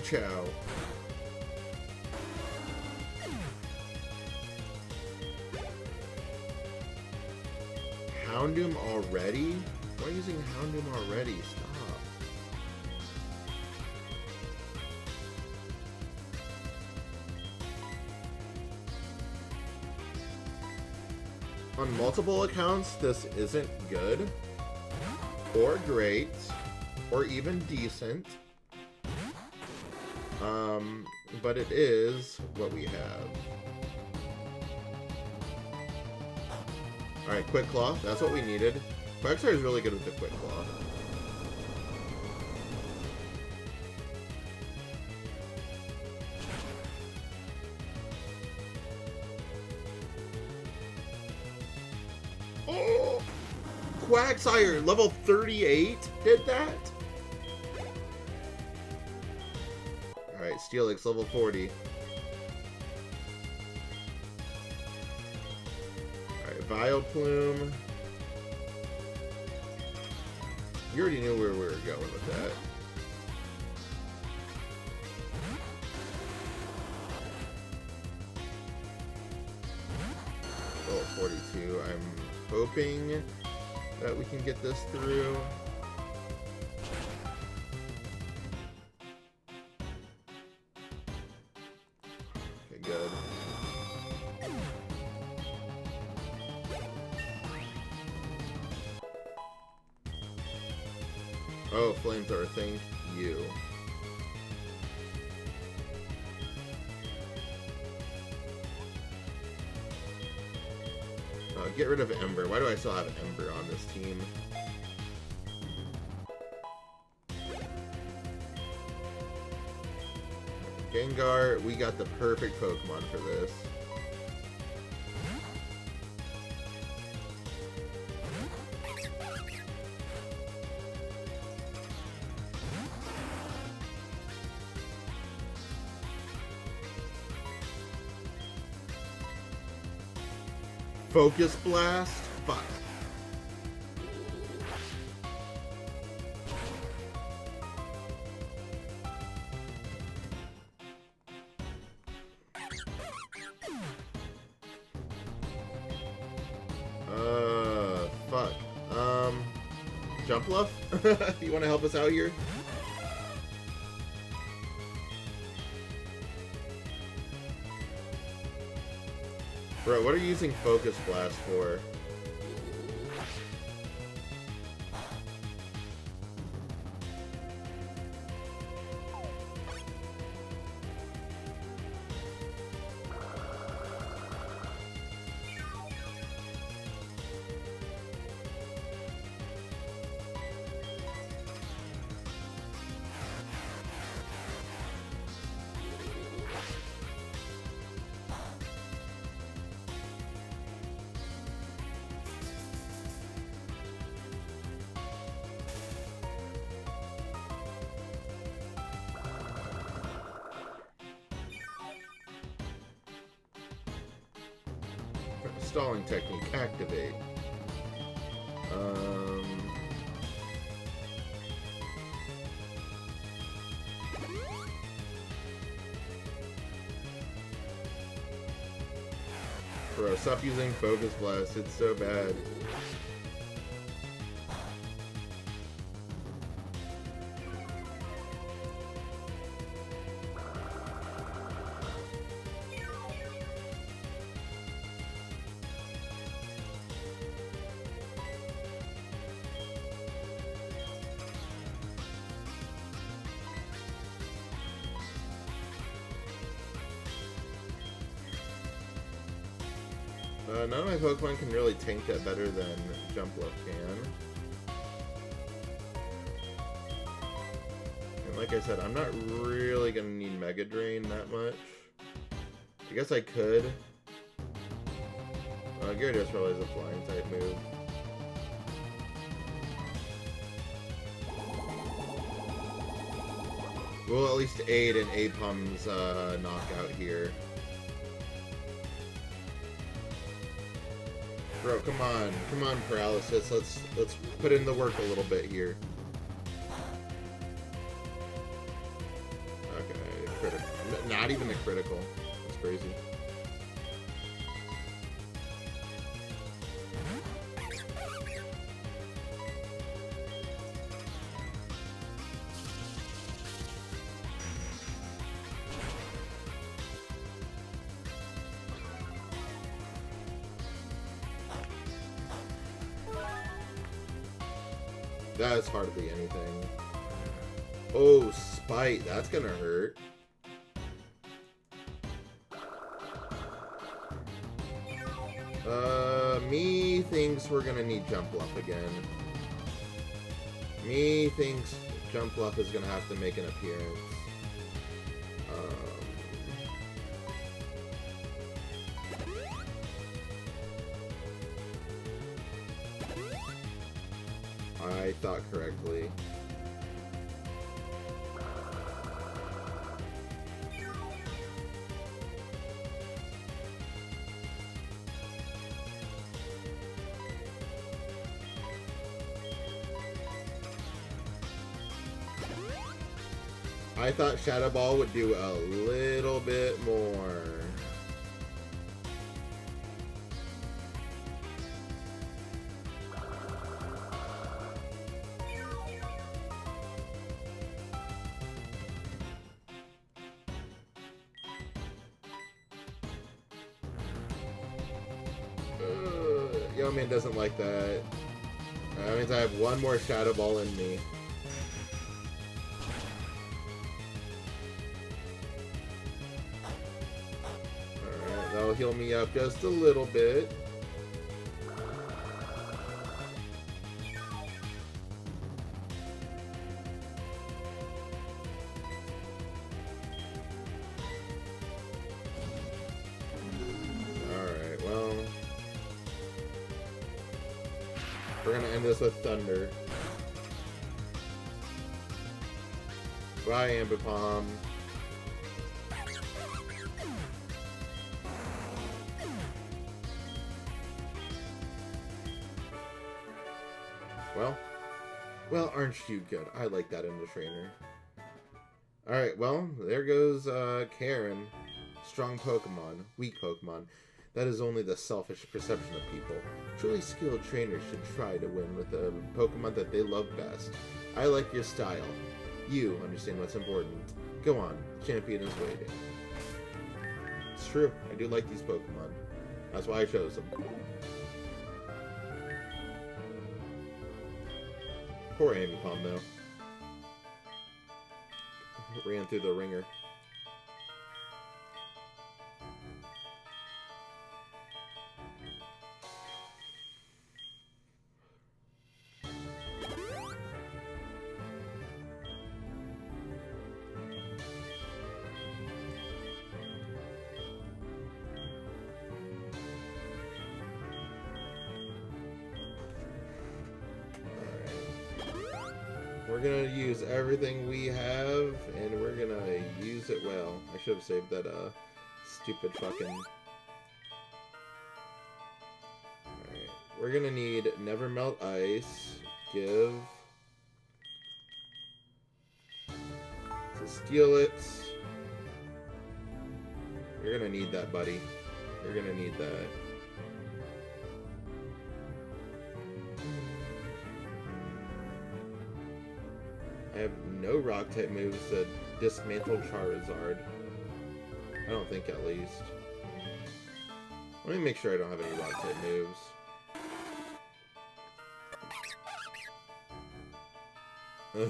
Chow. Houndoom already? Why are you using Houndoom already? Stop. On multiple accounts, this isn't good, or great, or even decent. But it is what we have. Alright, Quick Claw. That's what we needed. Quagsire is really good with the Quick Claw. Oh! Quagsire, level 38 did that? Alright, Steelix, level 40. Alright, Vileplume. You already knew where we were going with that. Level 42. I'm hoping that we can get this through. Good. Oh, Flamethrower, thank you. Get rid of Ember. Why do I still have Ember on this team? Gengar, we got the perfect Pokemon for this. Focus Blast? Fuck. Fuck. Jump Luff? You want to help us out here? Bro, what are you using Focus Blast for? Stalling technique, activate. Bro, stop using Focus Blast, it's so bad. None of my Pokemon can really tank that better than Jumpluff can. And like I said, I'm not really gonna need Mega Drain that much. I guess I could. Gyarados probably is a flying type move. We'll at least aid in Apom's knockout here. Bro, come on, Paralysis. Let's put in the work a little bit here. Okay, critical. Not even a critical. That's crazy. That's hardly anything. Oh, Spite. That's gonna hurt. Me thinks we're gonna need Jumpluff again. Me thinks Jumpluff is gonna have to make an appearance. I thought correctly. I thought Shadow Ball would do a little bit more. Yo Man doesn't like that. That means I have one more Shadow Ball in me. Alright, that'll heal me up just a little bit. We're gonna end this with Thunder. Bye, Ambipom. Aren't you good? I like that in the trainer. Alright, well, there goes Karen. Strong Pokemon, weak Pokemon. That is only the selfish perception of people. Truly skilled trainers should try to win with a Pokemon that they love best. I like your style. You understand what's important. Go on, the champion is waiting. It's true, I do like these Pokemon. That's why I chose them. Poor Ambipom, though. Ran through the ringer. We're gonna use everything we have, and we're gonna use it well. I should have saved that, stupid fucking... Alright, we're gonna need Never Melt Ice, give... To steal it... You're gonna need that, buddy. You're gonna need that. I have no rock-type moves that dismantle Charizard. I don't think, at least. Let me make sure I don't have any rock-type moves. Yeah.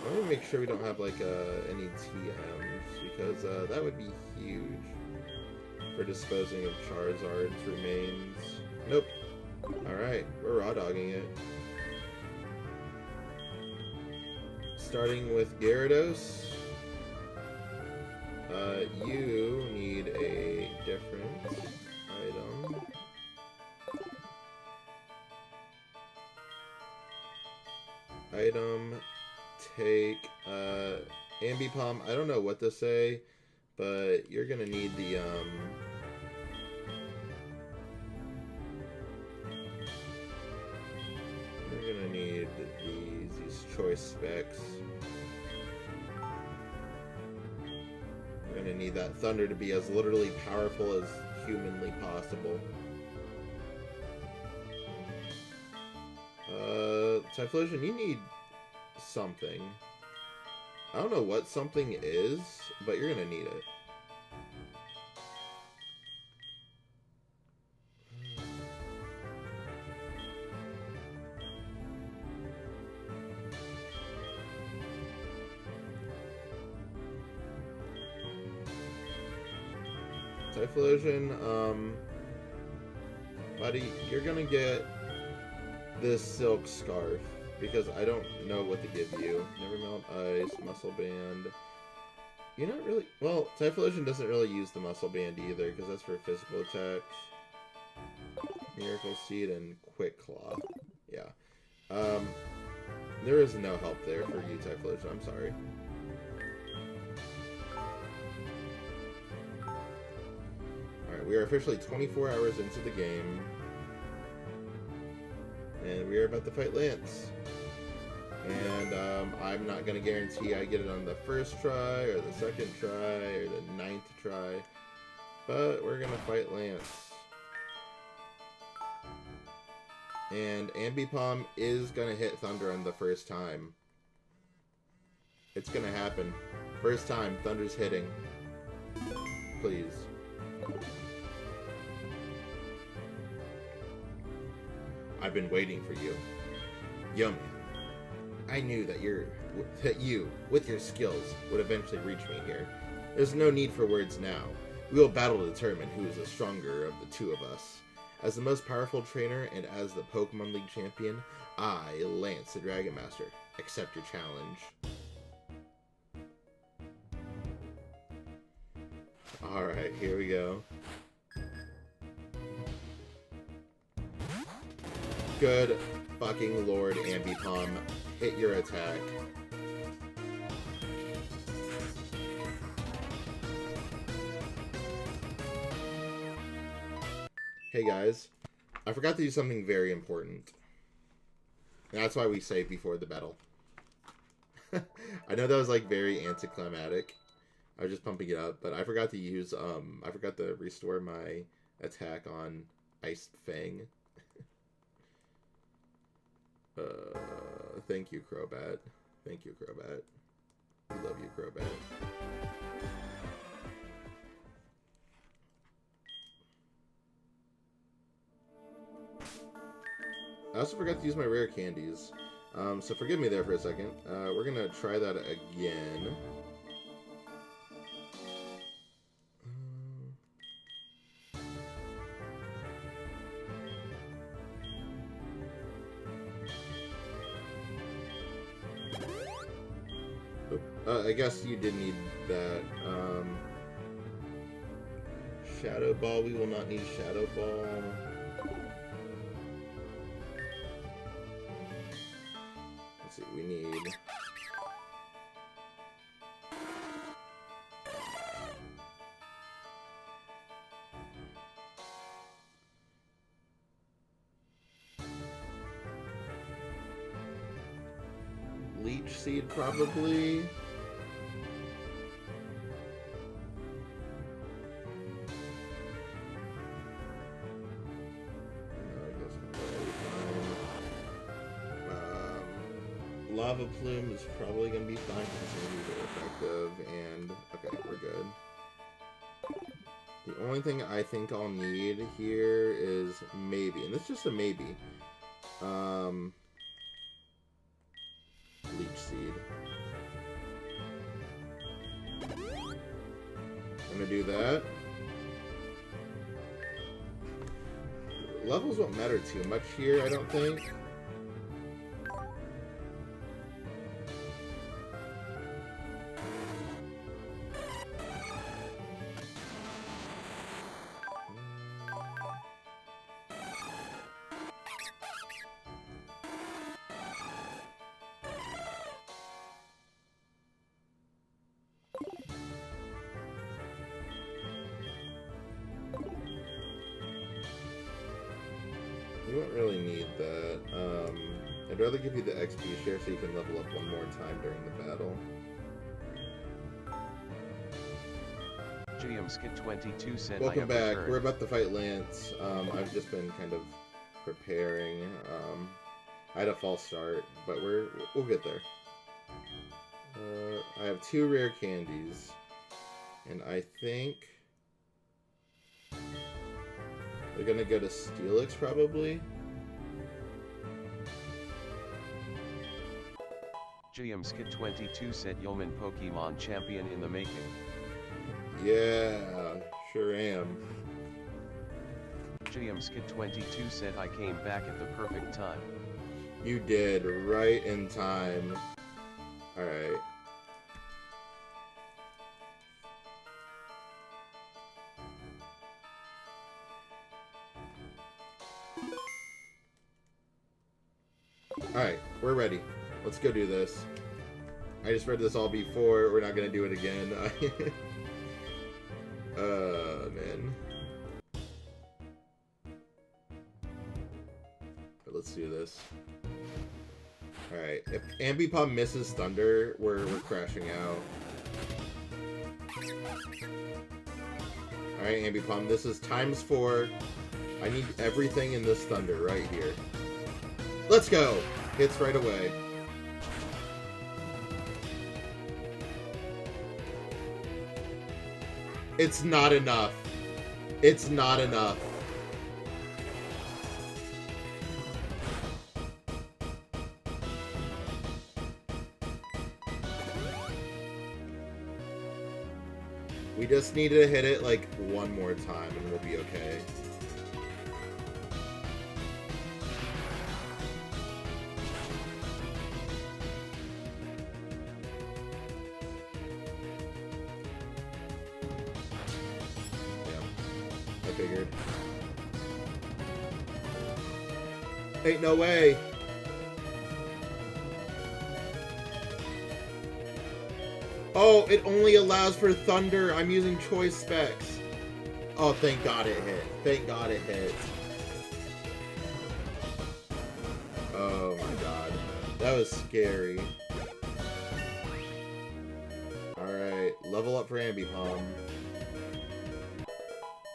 Let me make sure we don't have, like, any TMs, because that would be huge for disposing of Charizard's remains. Nope. Alright, we're raw dogging it. Starting with Gyarados. You need a different item. Take, Ambipom. I don't know what to say, but you're gonna need the, We're gonna need these choice specs. We're gonna need that thunder to be as literally powerful as humanly possible. Typhlosion, you need something. I don't know what something is, but you're gonna need it. Typhlosion, buddy, you're gonna get this silk scarf because I don't know what to give you. Never Melt Ice, Muscle Band. You're not really... Well, Typhlosion doesn't really use the Muscle Band either because that's for physical attacks. Miracle Seed and Quick Claw. Yeah. There is no help there for you, Typhlosion. I'm sorry. Alright, we are officially 24 hours into the game. And we are about to fight Lance. And I'm not going to guarantee I get it on the first try, or the second try, or the 9th try. But we're going to fight Lance. And Ambipom is going to hit Thunder on the first time. It's going to happen. First time, Thunder's hitting. Please. I've been waiting for you. Yo, man. I knew that you, with your skills, would eventually reach me here. There's no need for words now. We will battle to determine who is the stronger of the two of us. As the most powerful trainer and as the Pokemon League champion, I, Lance the Dragon Master, accept your challenge. Alright, here we go. Good fucking Lord, Ambipom. Hit your attack. Hey guys. I forgot to do something very important. And that's why we save before the battle. I know that was like very anticlimactic. I was just pumping it up, but I forgot to use I forgot to restore my attack on Ice Fang. Thank you, Crobat. Thank you, Crobat. We love you, Crobat. I also forgot to use my rare candies. So forgive me there for a second. We're gonna try that again. I guess you did need that. Shadow Ball, we will not need Shadow Ball. Let's see, we need... Leech Seed, probably. Lava Plume is probably going to be fine because it's going to be effective, and okay, we're good. The only thing I think I'll need here is maybe, and it's just a maybe, Leech Seed. I'm going to do that. Levels won't matter too much here, I don't think. You don't really need that. I'd rather give you the XP share so you can level up one more time during the battle. GMSkit22 said, welcome back. We're about to fight Lance. I've just been kind of preparing. I had a false start, but we'll get there. I have 2 rare candies, and I think they're gonna go to Steelix, probably. GMSkit22 said, Yeoman Pokemon champion in the making. Yeah, sure am. GMSkit22 said, I came back at the perfect time. You did, right in time. Alright. Alright, we're ready. Let's go do this. I just read this all before. We're not gonna do it again. Man. But let's do this. Alright, if Ambipom misses Thunder, we're crashing out. Alright, Ambipom, this is ×4. I need everything in this Thunder right here. Let's go! Hits right away. It's not enough. It's not enough. We just need to hit it like one more time and we'll be okay. Figured. Ain't no way. Oh, it only allows for Thunder. I'm using choice specs. Oh, thank God it hit. Thank God it hit. that was scary. Alright, level up for Ambipom.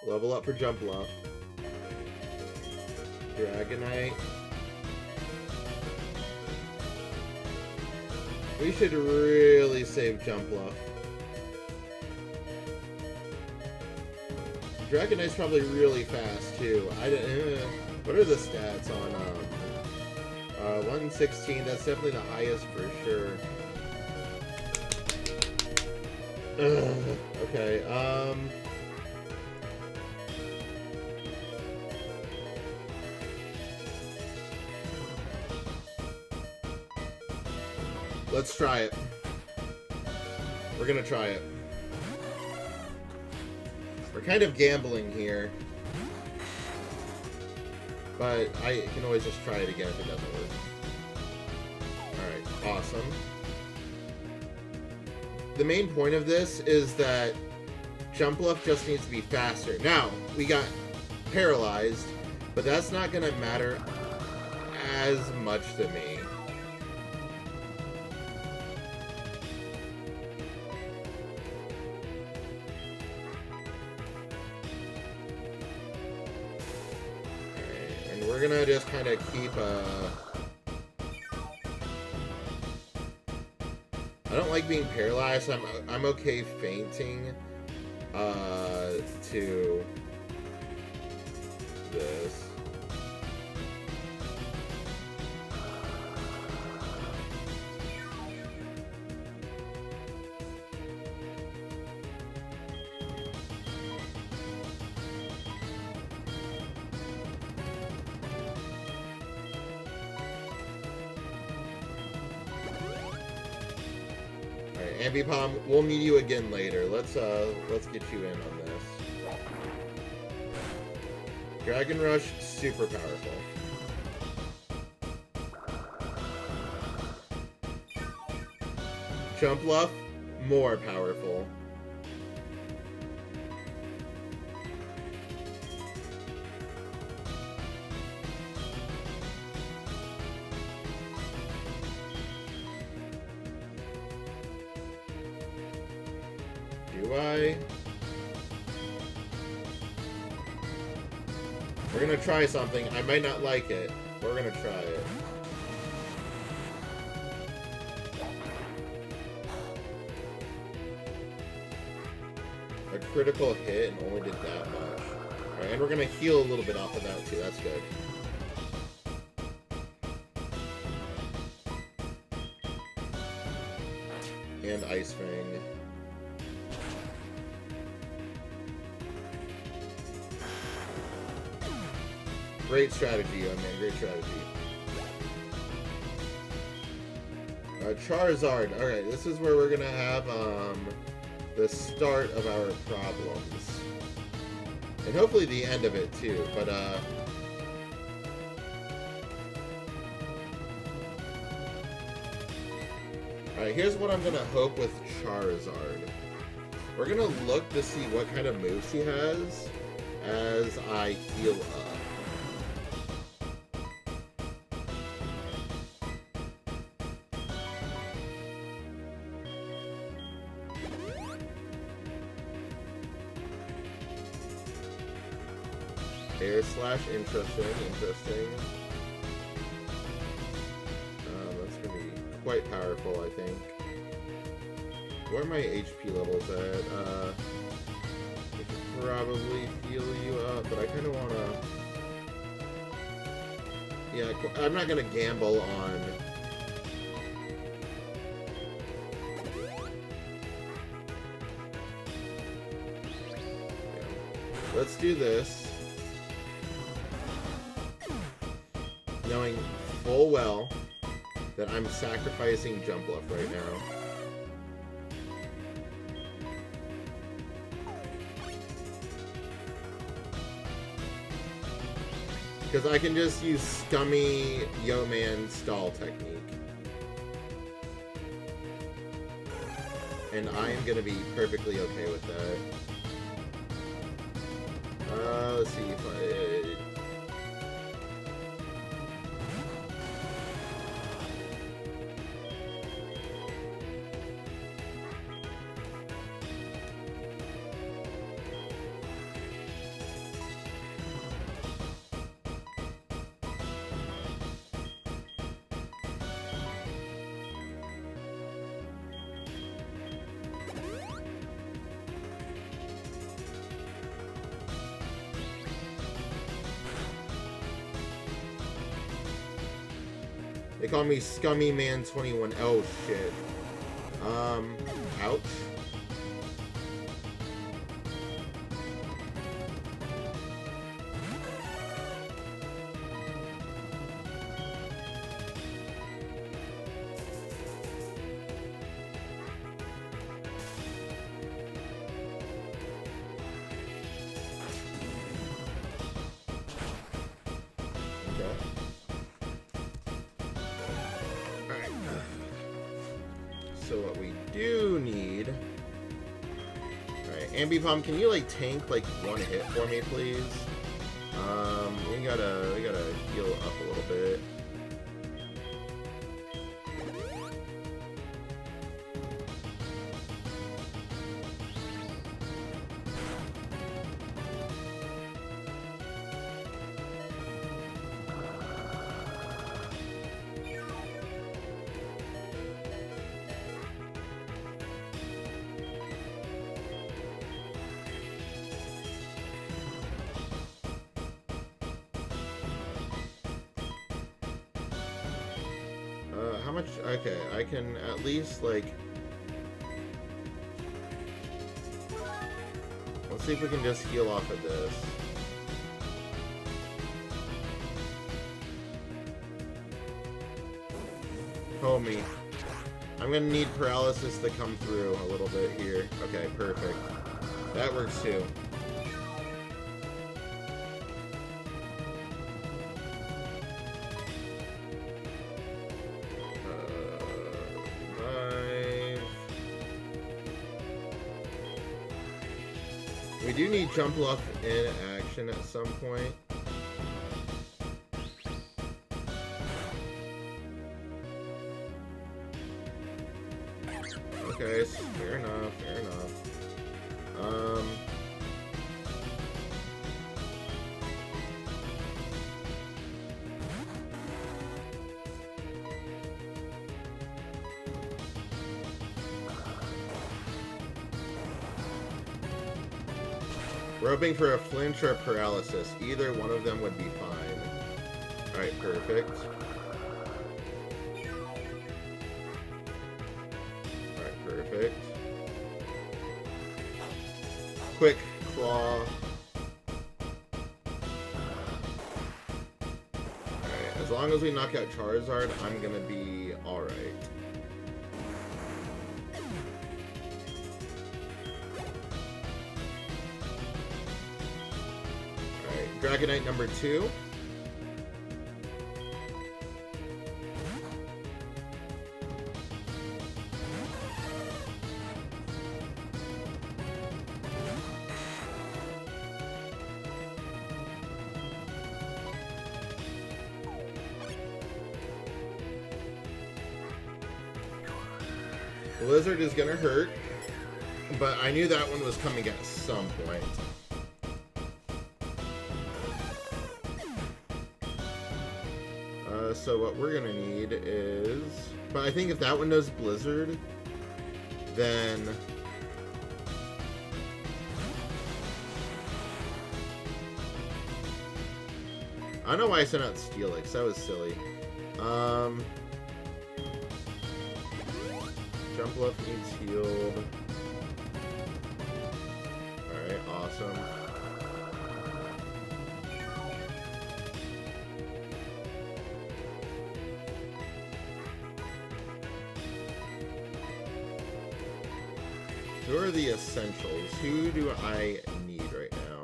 Level up for Jumpluff. Dragonite. We should really save Jumpluff. Dragonite's probably really fast too. What are the stats on 116? That's definitely the highest for sure. Okay, let's try it. We're gonna try it. We're kind of gambling here. But I can always just try it again if it doesn't work. Alright, awesome. The main point of this is that Jumpluff just needs to be faster. Now, we got paralyzed, but that's not going to matter as much to me. Alright, and we're going to just kind of keep I don't like being paralyzed. I'm okay fainting to this. Ambipom, we'll meet you again later. Let's get you in on this. Dragon Rush, super powerful. Jumpluff, more powerful. We're gonna try something. I might not like it, but we're gonna try it. A critical hit and only did that much. Alright, and we're gonna heal a little bit off of that too. That's good. And Ice Fang. Great strategy, young man. Great strategy. Charizard. Alright, this is where we're gonna have the start of our problems. And hopefully the end of it too, but alright, here's what I'm gonna hope with Charizard. We're gonna look to see what kind of moves he has as I heal up. Air Slash, interesting. That's gonna be quite powerful, I think. Where are my HP levels at? I could probably heal you up, but I kind of wanna. Yeah, I'm not gonna gamble on. Yeah. Let's do this. Knowing full well that I'm sacrificing Jumpluff right now. Because I can just use scummy Yo-Man stall technique. And I am going to be perfectly okay with that. Let's see if I... They call me Scummy Man 21. Oh shit. Ouch. So what we do need... Alright, Ambipom, can you like tank like one hit for me, please? We gotta heal up a little bit. How much? Okay, I can at least, like... Let's see if we can just heal off of this. Homie. I'm gonna need paralysis to come through a little bit here. Okay, perfect. That works too. We do need Jump Luff in action at some point. Okay, fair enough, fair enough. We're hoping for a flinch or a paralysis. Either one of them would be fine. Alright, perfect. Alright, perfect. Quick claw. Alright, as long as we knock out Charizard, I'm gonna be alright. Dragonite number 2. Blizzard is gonna hurt, but I knew that one was coming at some point. So what we're gonna need is... But I think if that one does Blizzard, then... I don't know why I sent out Steelix. That was silly. Jump Luff needs healed. Alright, awesome. Who are the essentials? Who do I need right now?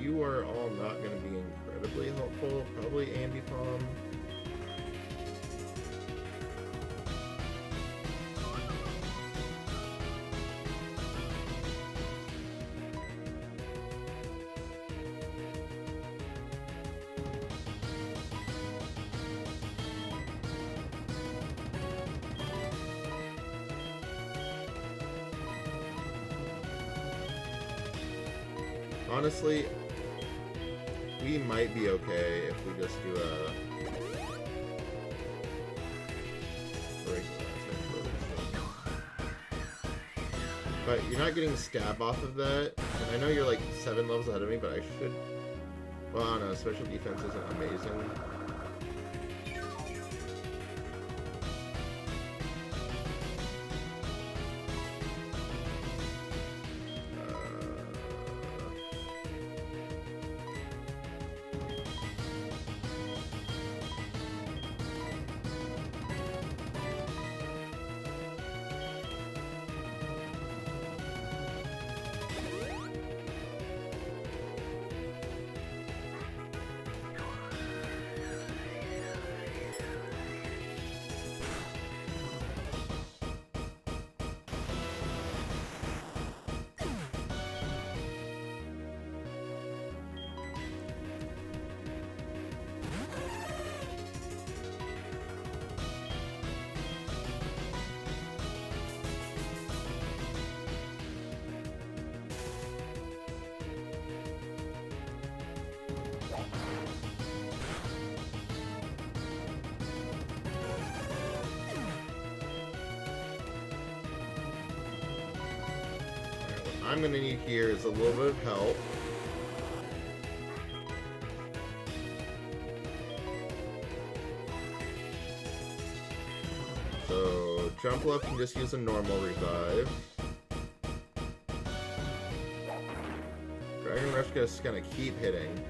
You are all not going to be incredibly helpful. Probably Ambipom. Honestly, we might be okay if we just do a but you're not getting stab off of that, and I know you're like 7 levels ahead of me, but I should Well, I don't know, special defense isn't amazing. What I'm gonna need here is a little bit of help. So jump left can just use a normal revive. Dragon Rush just gonna keep hitting.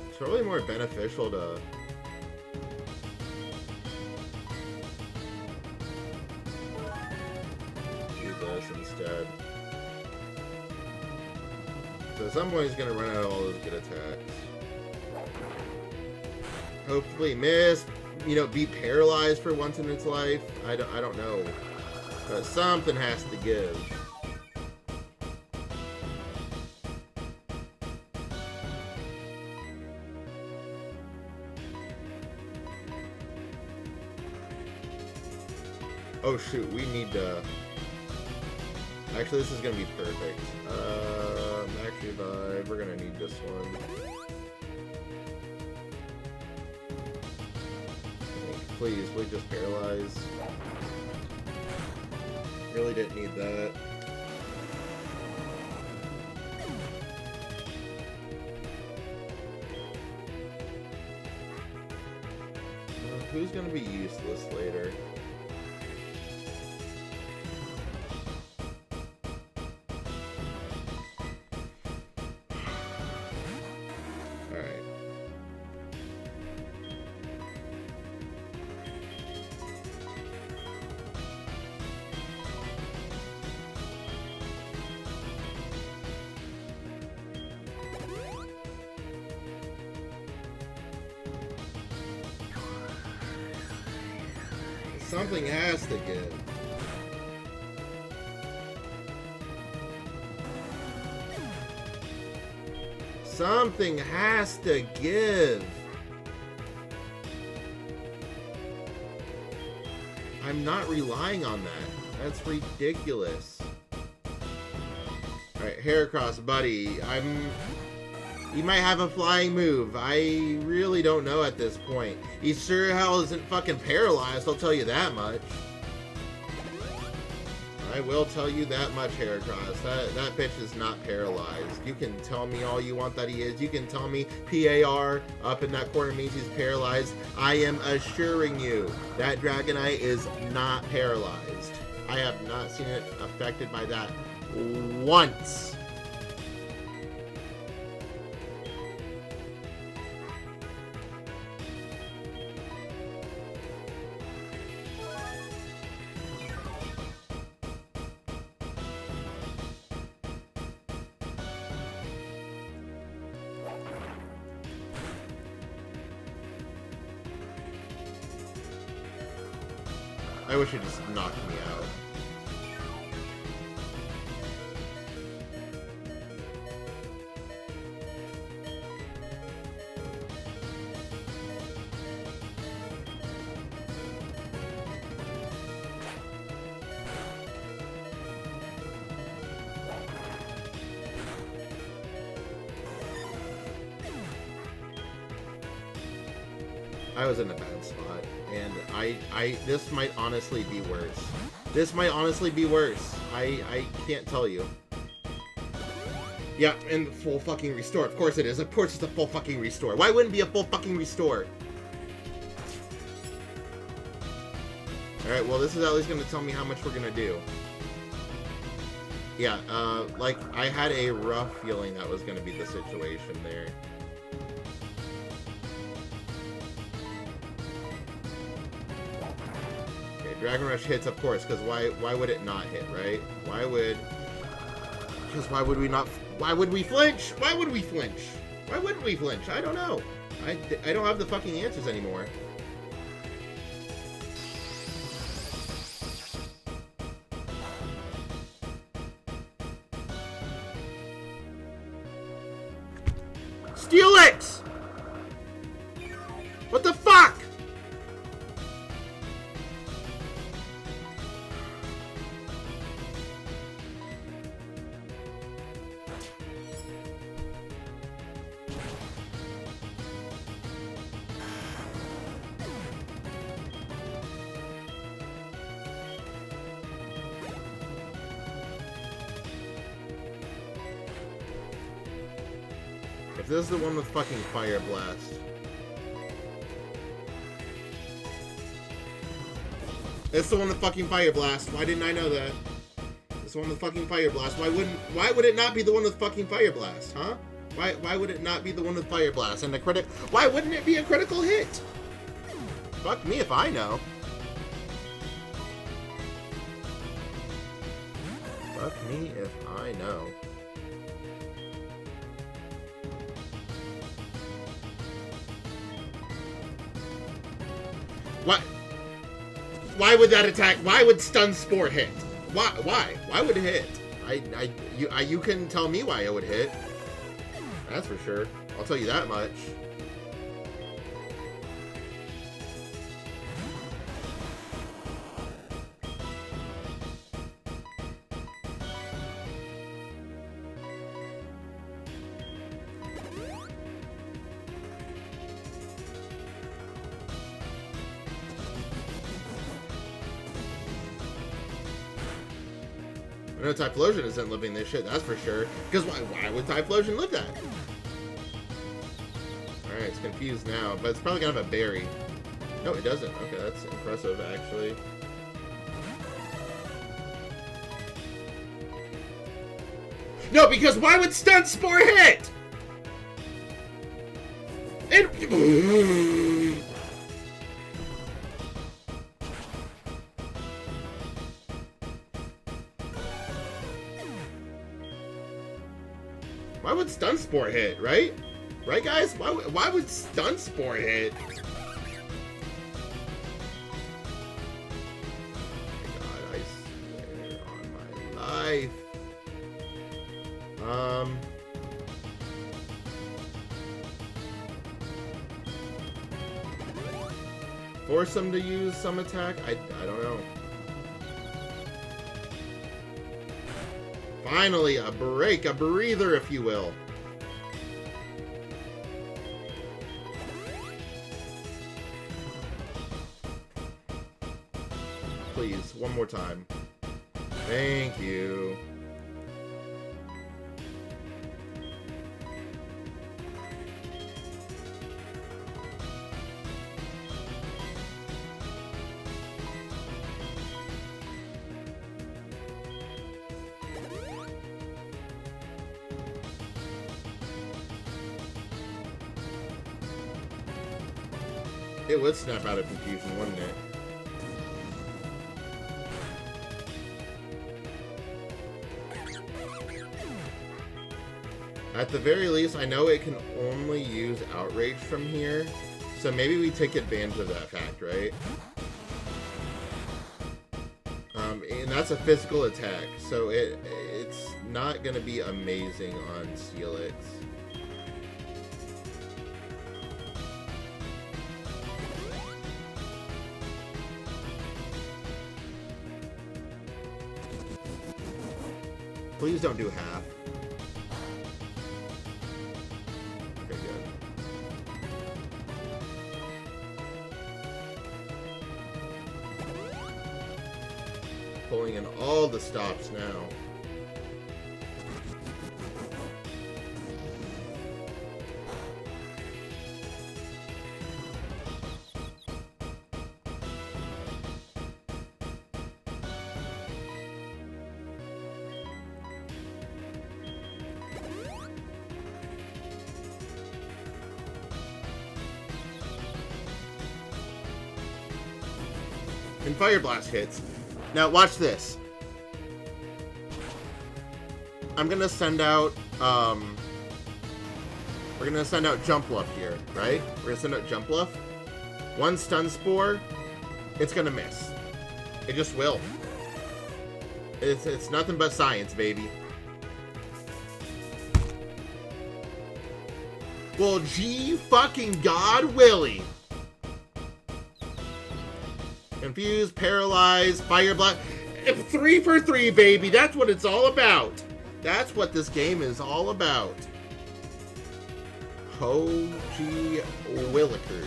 It's probably more beneficial to do this instead. So at some point he's gonna run out of all those good attacks. Hopefully miss, you know, be paralyzed for once in its life. I don't know. But something has to give. Oh shoot, we need to... Actually, this is gonna be perfect. Max revive, we're gonna need this one. Please just paralyze. Really didn't need that. Who's gonna be useless later? Something has to give. Something has to give. I'm not relying on that. That's ridiculous. Alright, Heracross, buddy. You might have a flying move. I really don't know at this point. He sure hell isn't fucking paralyzed, I'll tell you that much. I will tell you that much, Heracross. That bitch is not paralyzed. You can tell me all you want that he is. You can tell me PAR up in that corner means he's paralyzed. I am assuring you that Dragonite is not paralyzed. I have not seen it affected by that once. I wish it just knocked me out. I was in a bad spot, and this might honestly be worse. This might honestly be worse. I can't tell you. Yeah, and the full fucking restore. Of course it is. Of course it's a full fucking restore. Why wouldn't it be a full fucking restore? Alright, well this is at least going to tell me how much we're going to do. Yeah, like, I had a rough feeling that was going to be the situation there. Okay, Dragon Rush hits, of course, because why would it not hit, right? Why would... Because why would we not... Why would we flinch? Why would we flinch? Why wouldn't we flinch? I don't know. I don't have the fucking answers anymore. Steelix! What the fuck? If this is the one with fucking Fire Blast. It's the one with fucking Fire Blast. Why didn't I know that? It's the one with fucking Fire Blast. Why would it not be the one with fucking Fire Blast, huh? Why would it not be the one with Fire Blast? And the why wouldn't it be a critical hit? Fuck me if I know. Fuck me if I know. What? Why would that attack? Why would Stun Spore hit? Why? Why would it hit? You can tell me why it would hit. That's for sure. I'll tell you that much. I know Typhlosion isn't living this shit, that's for sure. Because why would Typhlosion live that? Alright, it's confused now, but it's probably gonna have a berry. No, it doesn't. Okay, that's impressive, actually. No, because why would Stun Spore hit? Why would Stun Spore hit, right? Right, guys? Why would Stun Spore hit? God, I swear on my life. Force him to use some attack? I don't know. Finally, a break, a breather, if you will. Please, one more time. Thank you. It would snap out of confusion, wouldn't it? At the very least, I know it can only use Outrage from here, so maybe we take advantage of that fact, right? And that's a physical attack, so it's not going to be amazing on Steelix. Please don't do half. Okay, good. pulling in all the stops now. And Fire Blast hits. Now watch this. I'm gonna send out we're gonna send out Jumpluff here, right? We're gonna send out Jumpluff. One Stun Spore, it's gonna miss. It just will. It's nothing but science, baby. Well, gee fucking God Willie. Confused, paralyzed, fire blast. 3 for 3, baby. That's what it's all about. That's what this game is all about. Hoji Willikers.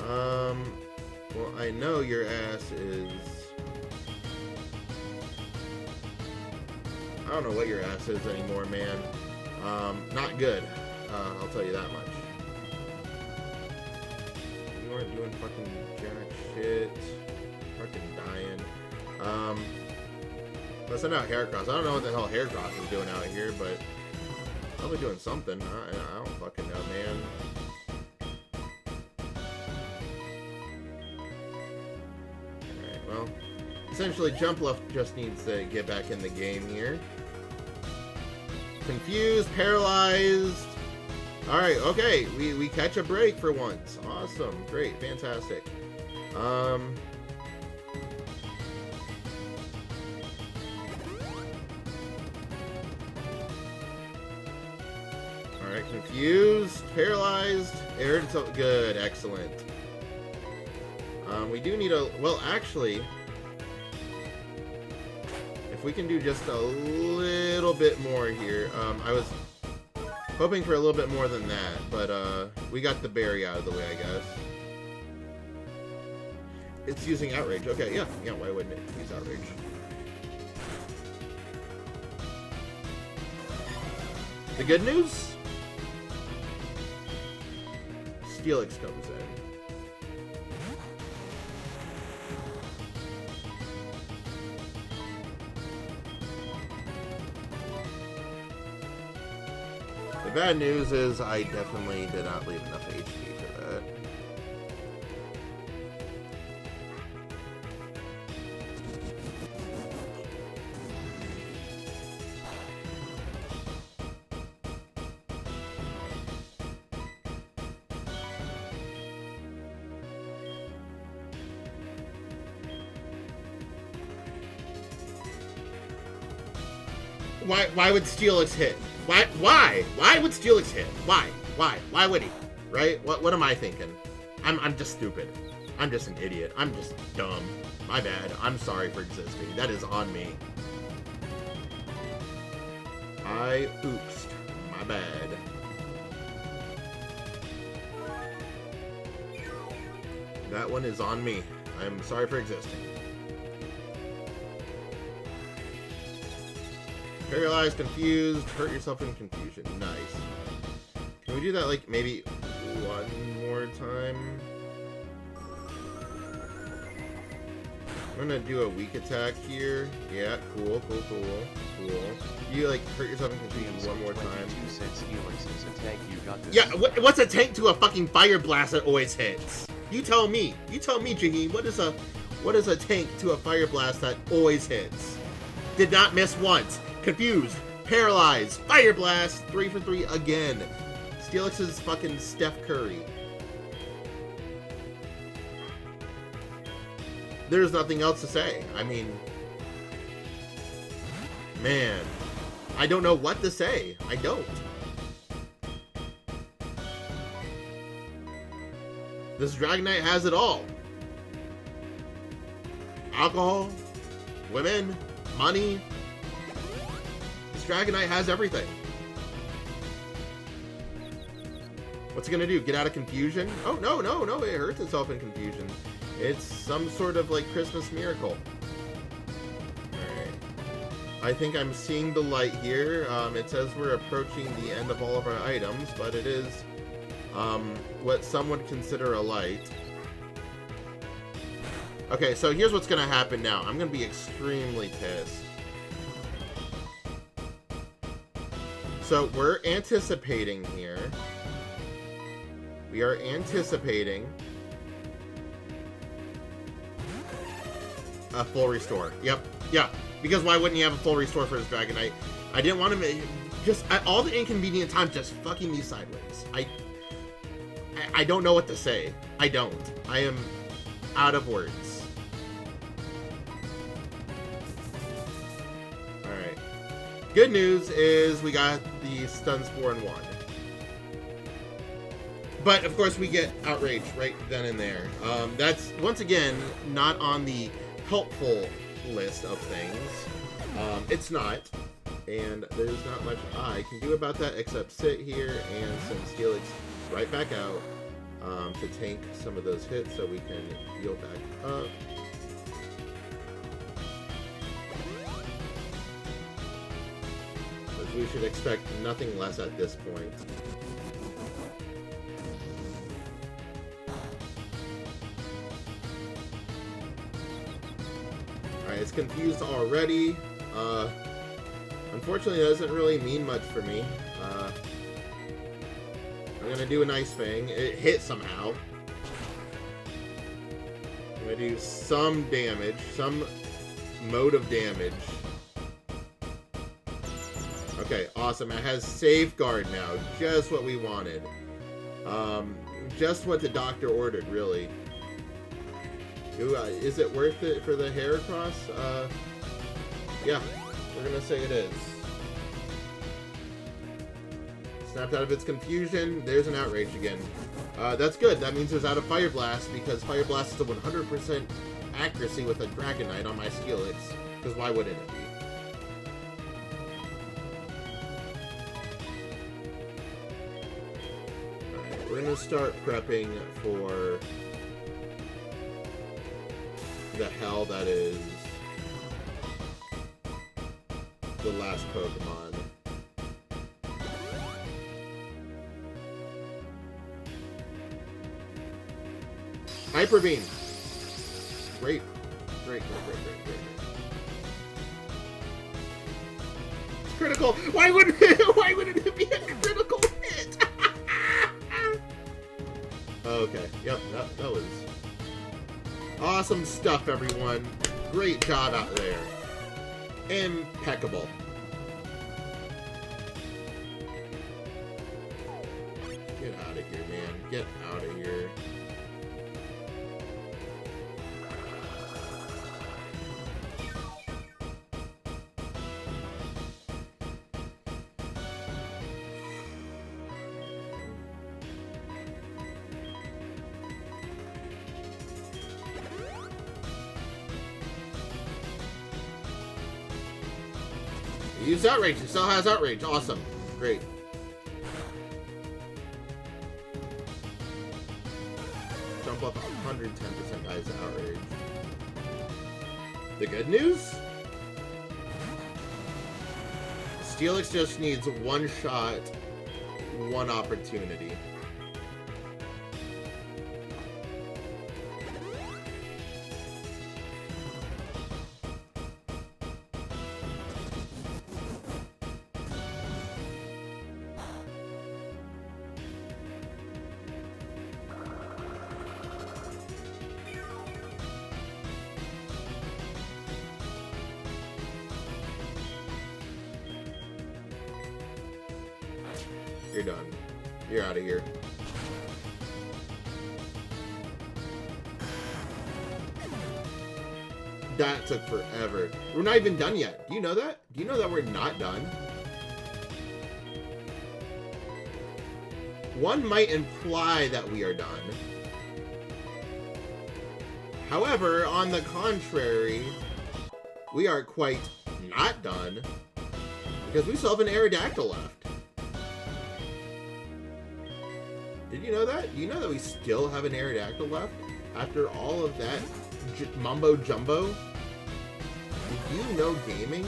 Well, I know your ass is... I don't know what your ass is anymore, man. Not good. I'll tell you that much. You aren't doing fucking jack shit. Fucking dying. Let's send out Heracross. I don't know what the hell Heracross is doing out here, but probably doing something. I don't fucking know, man. Alright, well, essentially Jumpluff just needs to get back in the game here. Confused, paralyzed. Alright, okay, we catch a break for once. Awesome, great, fantastic. Alright, confused, paralyzed, aired, so good, excellent. We do need a, well, actually, if we can do just a little bit more here, I was hoping for a little bit more than that, but we got the berry out of the way, I guess. It's using Outrage. Okay, yeah, why wouldn't it use Outrage? The good news? Steelix comes in. The bad news is I definitely did not leave enough HP for that. Why would Steelix hit? Why? Why would Steelix hit? Why? Why would he? Right? What am I thinking? I'm just stupid. I'm just an idiot. I'm just dumb. My bad. I'm sorry for existing. That is on me. I oopsed. My bad. That one is on me. I'm sorry for existing. Paralyzed, confused, hurt yourself in confusion. Nice. Can we do that, like, maybe one more time? I'm gonna do a weak attack here. Yeah, cool. You, like, hurt yourself in confusion one more time. Yeah, what's a tank to a fucking Fire Blast that always hits? You tell me. You tell me, Jiggy. What is a tank to a Fire Blast that always hits? Did not miss once. Confused, paralyzed, Fire Blast, 3 for 3 again. Steelix is fucking Steph Curry. There's nothing else to say. I mean, man, I don't know what to say. I don't. This Dragonite has it all. Alcohol, women, money. Dragonite has everything. What's it gonna do? Get out of confusion? Oh, no. It hurts itself in confusion. It's some sort of like Christmas miracle. Alright. I think I'm seeing the light here. It says we're approaching the end of all of our items, but it is what some would consider a light. Okay, so here's what's gonna happen now. I'm gonna be extremely pissed. So we're anticipating here. We are anticipating a full restore. Yep, yeah. Because why wouldn't you have a full restore for his Dragonite? I didn't want to just all the inconvenient times just fucking me sideways. I don't know what to say. I don't. I am out of words. Alright. Good news is we got the Stun Spore in 1. But, of course, we get Outrage right then and there. That's, once again, not on the helpful list of things. It's not. And there's not much I can do about that except sit here and send Steelix right back out to tank some of those hits so we can heal back up. But we should expect nothing less at this point. Alright, it's confused already. Unfortunately, that doesn't really mean much for me. I'm gonna do an Ice Fang. It hit somehow. I'm gonna do some damage, some mode of damage. Okay, awesome. It has Safeguard now. Just what we wanted. Just what the doctor ordered, really. Ooh, is it worth it for the Heracross? Yeah, we're gonna say it is. Snapped out of its confusion. There's an Outrage again. That's good. That means there's out of Fire Blast, because Fire Blast is a 100% accuracy with a Dragonite on my Steelix. Because why wouldn't it be? Alright, we're gonna start prepping for the hell that is the last Pokemon. Hyper Beam! Great. Great. It's critical! Why wouldn't it be a critical hit? Okay, yep, that was awesome stuff, everyone. Great job out there. Impeccable. Get out of here, man. Get out of here. Use Outrage. It still has Outrage. Awesome. Great. Jump up 110% guys to Outrage. The good news? Steelix just needs one shot, one opportunity. You're done. You're out of here. That took forever. We're not even done yet. Do you know that? Do you know that we're not done? One might imply that we are done. However, on the contrary, we are quite not done, because we still have an Aerodactyl left. Did you know that? Do you know that we still have an Aerodactyl left? After all of that mumbo jumbo? Did you know gaming?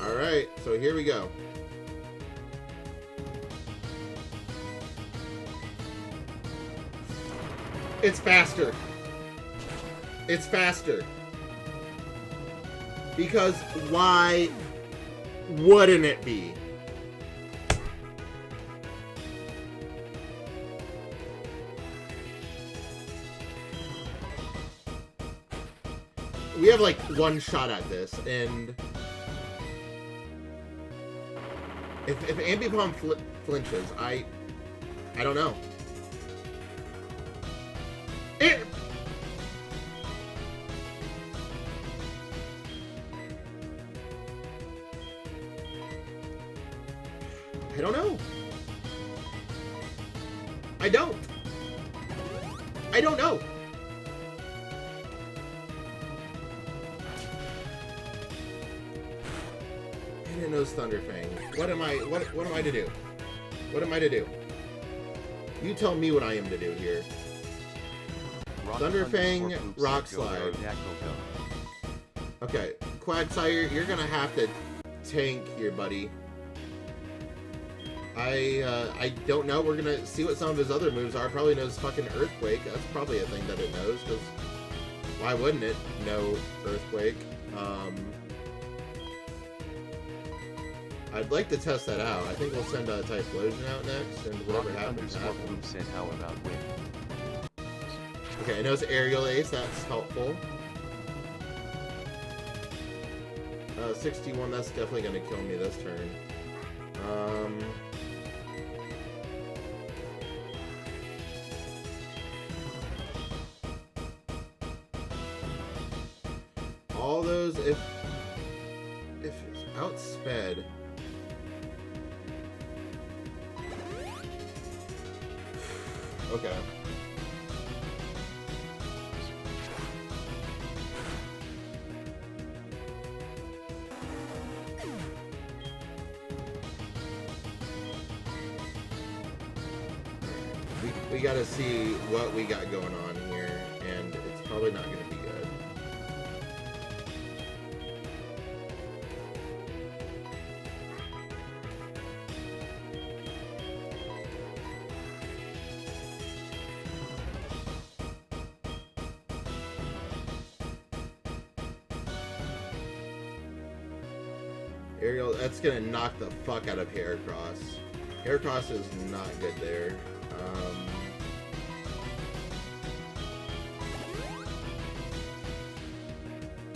Alright, so here we go. It's faster. It's faster. Because why wouldn't it be? We have like one shot at this, and if Ambipom flinches, I don't know. I don't know. I don't know. And it knows Thunderfang. What am I to do? What am I to do? You tell me what I am to do here. Thunderfang, Rock Slide. Okay, Quagsire, you're gonna have to tank here, buddy. I don't know. We're gonna see what some of his other moves are. Probably knows fucking Earthquake. That's probably a thing that it knows, because why wouldn't it know Earthquake? I'd like to test that out. I think we'll send a Typhlosion out next, and whatever happens, happens. Said how about win? Okay, it knows Aerial Ace. That's helpful. 61. That's definitely gonna kill me this turn. All those, if it's outsped. Okay. We gotta see what we got going on here, and it's probably not gonna be good. Aerial, that's gonna knock the fuck out of Heracross. Heracross is not good there.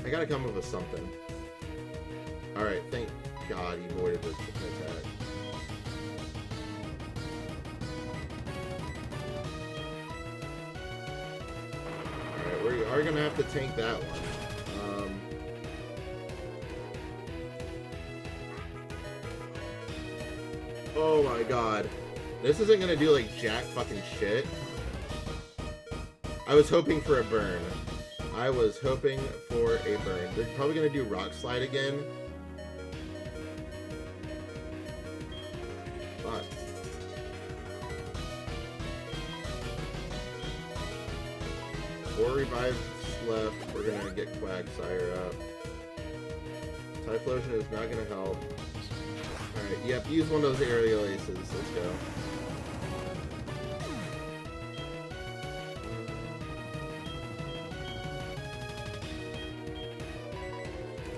I gotta come up with something. Alright, thank God he avoided this attack. Alright, we are gonna have to tank that one. Oh my God. This isn't gonna do like jack fucking shit. I was hoping for a burn. I was hoping for a burn. They're probably gonna do Rock Slide again. Fuck. Four revives left. We're gonna get Quagsire up. Typhlosion is not gonna help. Alright, yep, use one of those aerial aces. Let's go.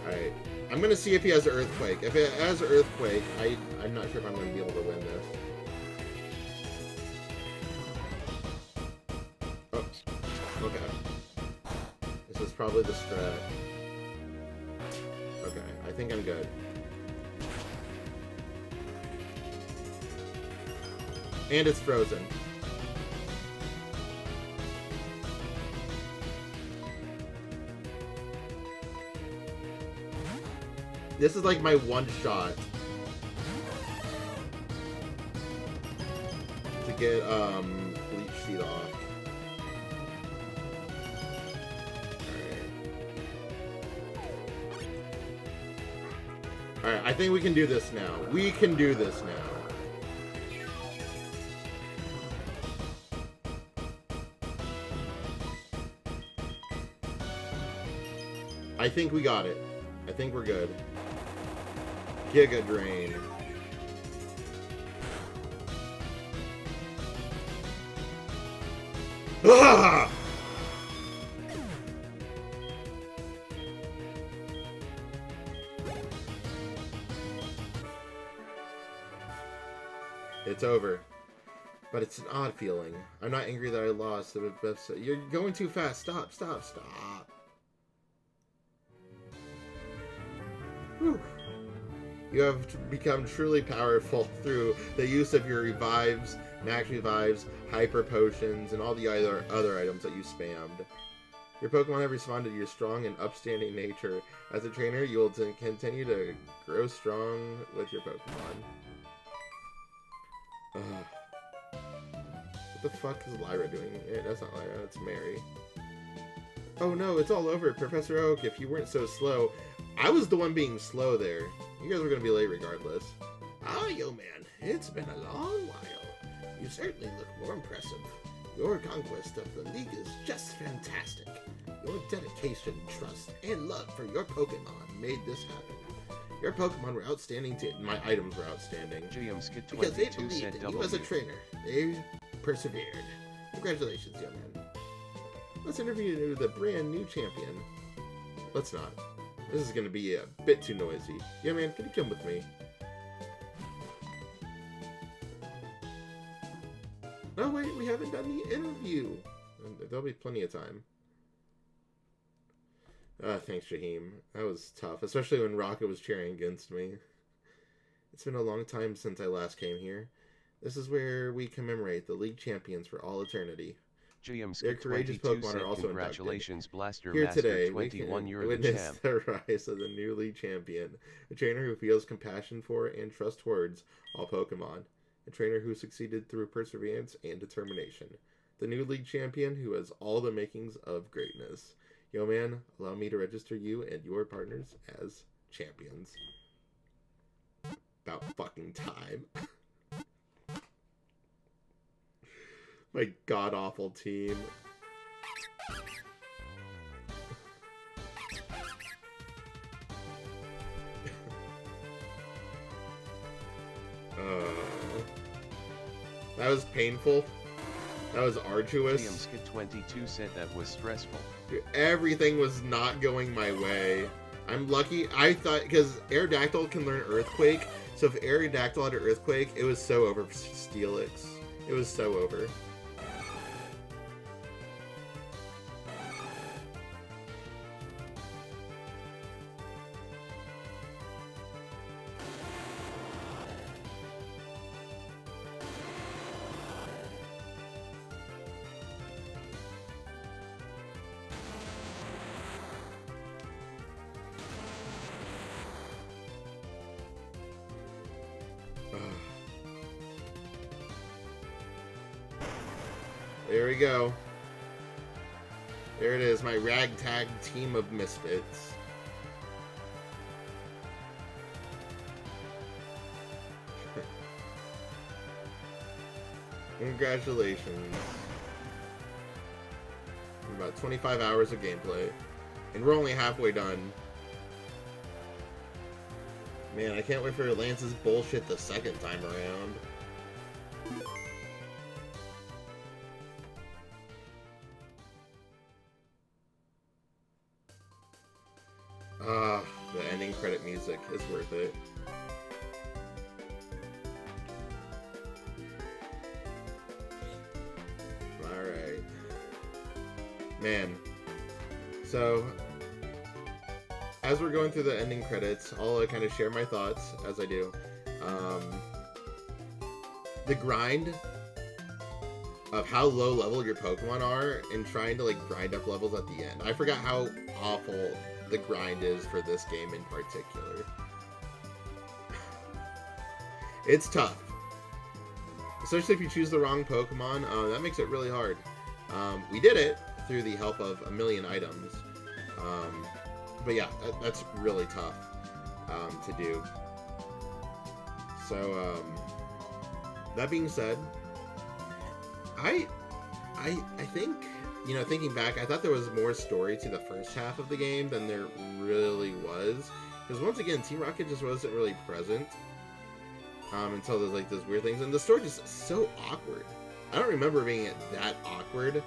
Alright, I'm gonna see if he has Earthquake. If it has Earthquake, I'm not sure if I'm gonna be able to win this. Oh, okay. This is probably the strat. Okay, I think I'm good. And it's frozen. This is like my one shot to get Leech Seed off. Alright, I think we can do this now. We can do this now. I think we got it. I think we're good. Giga Drain. Ah! It's over. But it's an odd feeling. I'm not angry that I lost. You're going too fast. Stop, stop, stop. Whew. You have become truly powerful through the use of your revives, max revives, hyper potions, and all the other items that you spammed. Your Pokemon have responded to your strong and upstanding nature. As a trainer, you will continue to grow strong with your Pokemon. What the fuck is Lyra doing? Yeah, that's not Lyra, that's Mary. Oh no, it's all over. Professor Oak, if you weren't so slow. I was the one being slow there. You guys were going to be late regardless. Ah, yo man, it's been a long while. You certainly look more impressive. Your conquest of the League is just fantastic. Your dedication, trust, and love for your Pokemon made this happen. Your Pokemon were outstanding too. My items were outstanding. Because they believed in you as a trainer. They persevered. Congratulations, young man. Let's interview the brand new champion. Let's not. This is going to be a bit too noisy. Yeah, man, can you come with me? Oh, wait, we haven't done the interview. There'll be plenty of time. Thanks, Shaheem. That was tough, especially when Rocket was cheering against me. It's been a long time since I last came here. This is where we commemorate the League champions for all eternity. Their courageous Pokemon are also congratulations, Blaster Here Master today, 21, we you're can the witness champ. the rise of the new League champion. A trainer who feels compassion for and trust towards all Pokemon. A trainer who succeeded through perseverance and determination. The new League champion who has all the makings of greatness. Yo man, allow me to register you and your partners as champions. About fucking time. My god-awful team. That was painful. That was arduous. Skid22 said that was stressful. Dude, everything was not going my way. I'm lucky. I thought, because Aerodactyl can learn Earthquake, so if Aerodactyl had an Earthquake, it was so over for Steelix. It was so over. There we go. There it is, my ragtag team of misfits. Congratulations. About 25 hours of gameplay. And we're only halfway done. Man, I can't wait for Lance's bullshit the second time around. The ending credit music is worth it. Alright. Man. So, as we're going through the ending credits, I'll kind of share my thoughts as I do. The grind of how low level your Pokemon are and trying to like grind up levels at the end. I forgot how awful the grind is for this game in particular. It's tough. Especially if you choose the wrong Pokemon, that makes it really hard. We did it through the help of a million items. But yeah, that's really tough to do. So, that being said, I think you know, thinking back, I thought there was more story to the first half of the game than there really was. Because once again, Team Rocket just wasn't really present until there's like those weird things, and the story just so awkward. I don't remember being that awkward.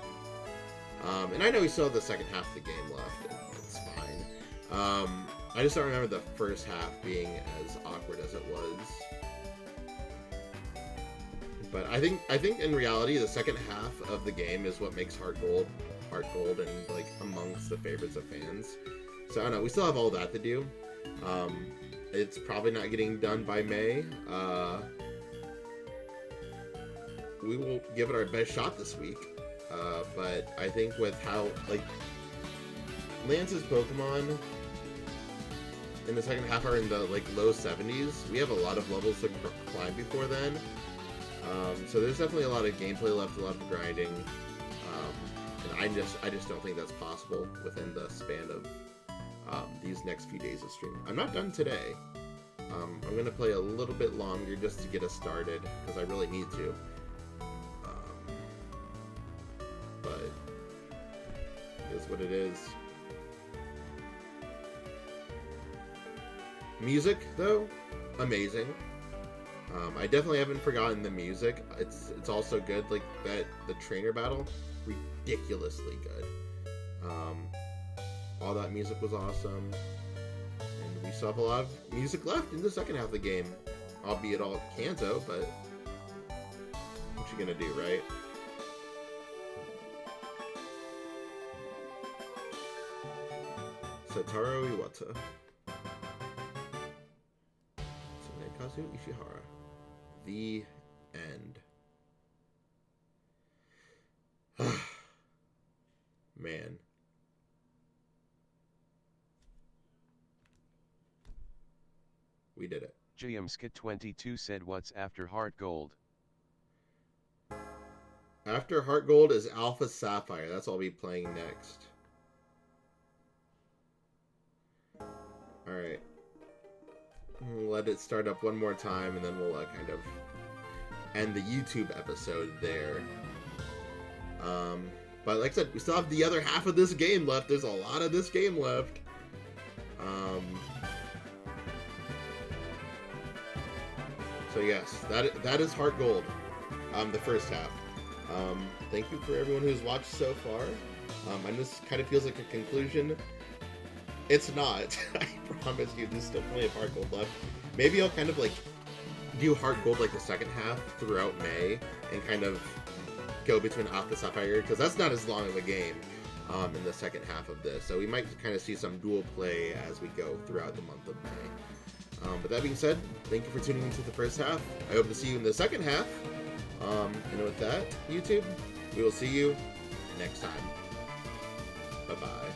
And I know we still have the second half of the game left, and it's fine. I just don't remember the first half being as awkward as it was. But I think in reality, the second half of the game is what makes HeartGold, and like amongst the favorites of fans. So I don't know. We still have all that to do. It's probably not getting done by May. We will give it our best shot this week. But I think with how like Lance's Pokemon in the second half are in the like low 70s, we have a lot of levels to climb before then. So there's definitely a lot of gameplay left, a lot of grinding, and I just don't think that's possible within the span of these next few days of stream. I'm not done today. I'm gonna play a little bit longer just to get us started because I really need to. But it is what it is. Music though, amazing. I definitely haven't forgotten the music. It's also good. Like that, the trainer battle, ridiculously good. All that music was awesome, and we still have a lot of music left in the second half of the game, albeit all Kanto. But what you gonna do, right? Satoru Iwata, Tsunekazu Ishihara. The end. Man. We did it. JMSkit22 said, "What's after HeartGold?" After HeartGold is Alpha Sapphire. That's what I'll be playing next. Alright. We'll let it start up one more time, and then we'll kind of end the YouTube episode there. But like I said, we still have the other half of this game left. There's a lot of this game left. So yes, that is HeartGold, the first half. Thank you for everyone who's watched so far. And this kind of feels like a conclusion. It's not. I promise you, there's still plenty of HeartGold left. Maybe I'll kind of like do HeartGold like the second half throughout May and kind of go between Alpha Sapphire, because that's not as long of a game in the second half of this. So we might kind of see some dual play as we go throughout the month of May. But that being said, thank you for tuning into the first half. I hope to see you in the second half. And with that, YouTube, we will see you next time. Bye-bye.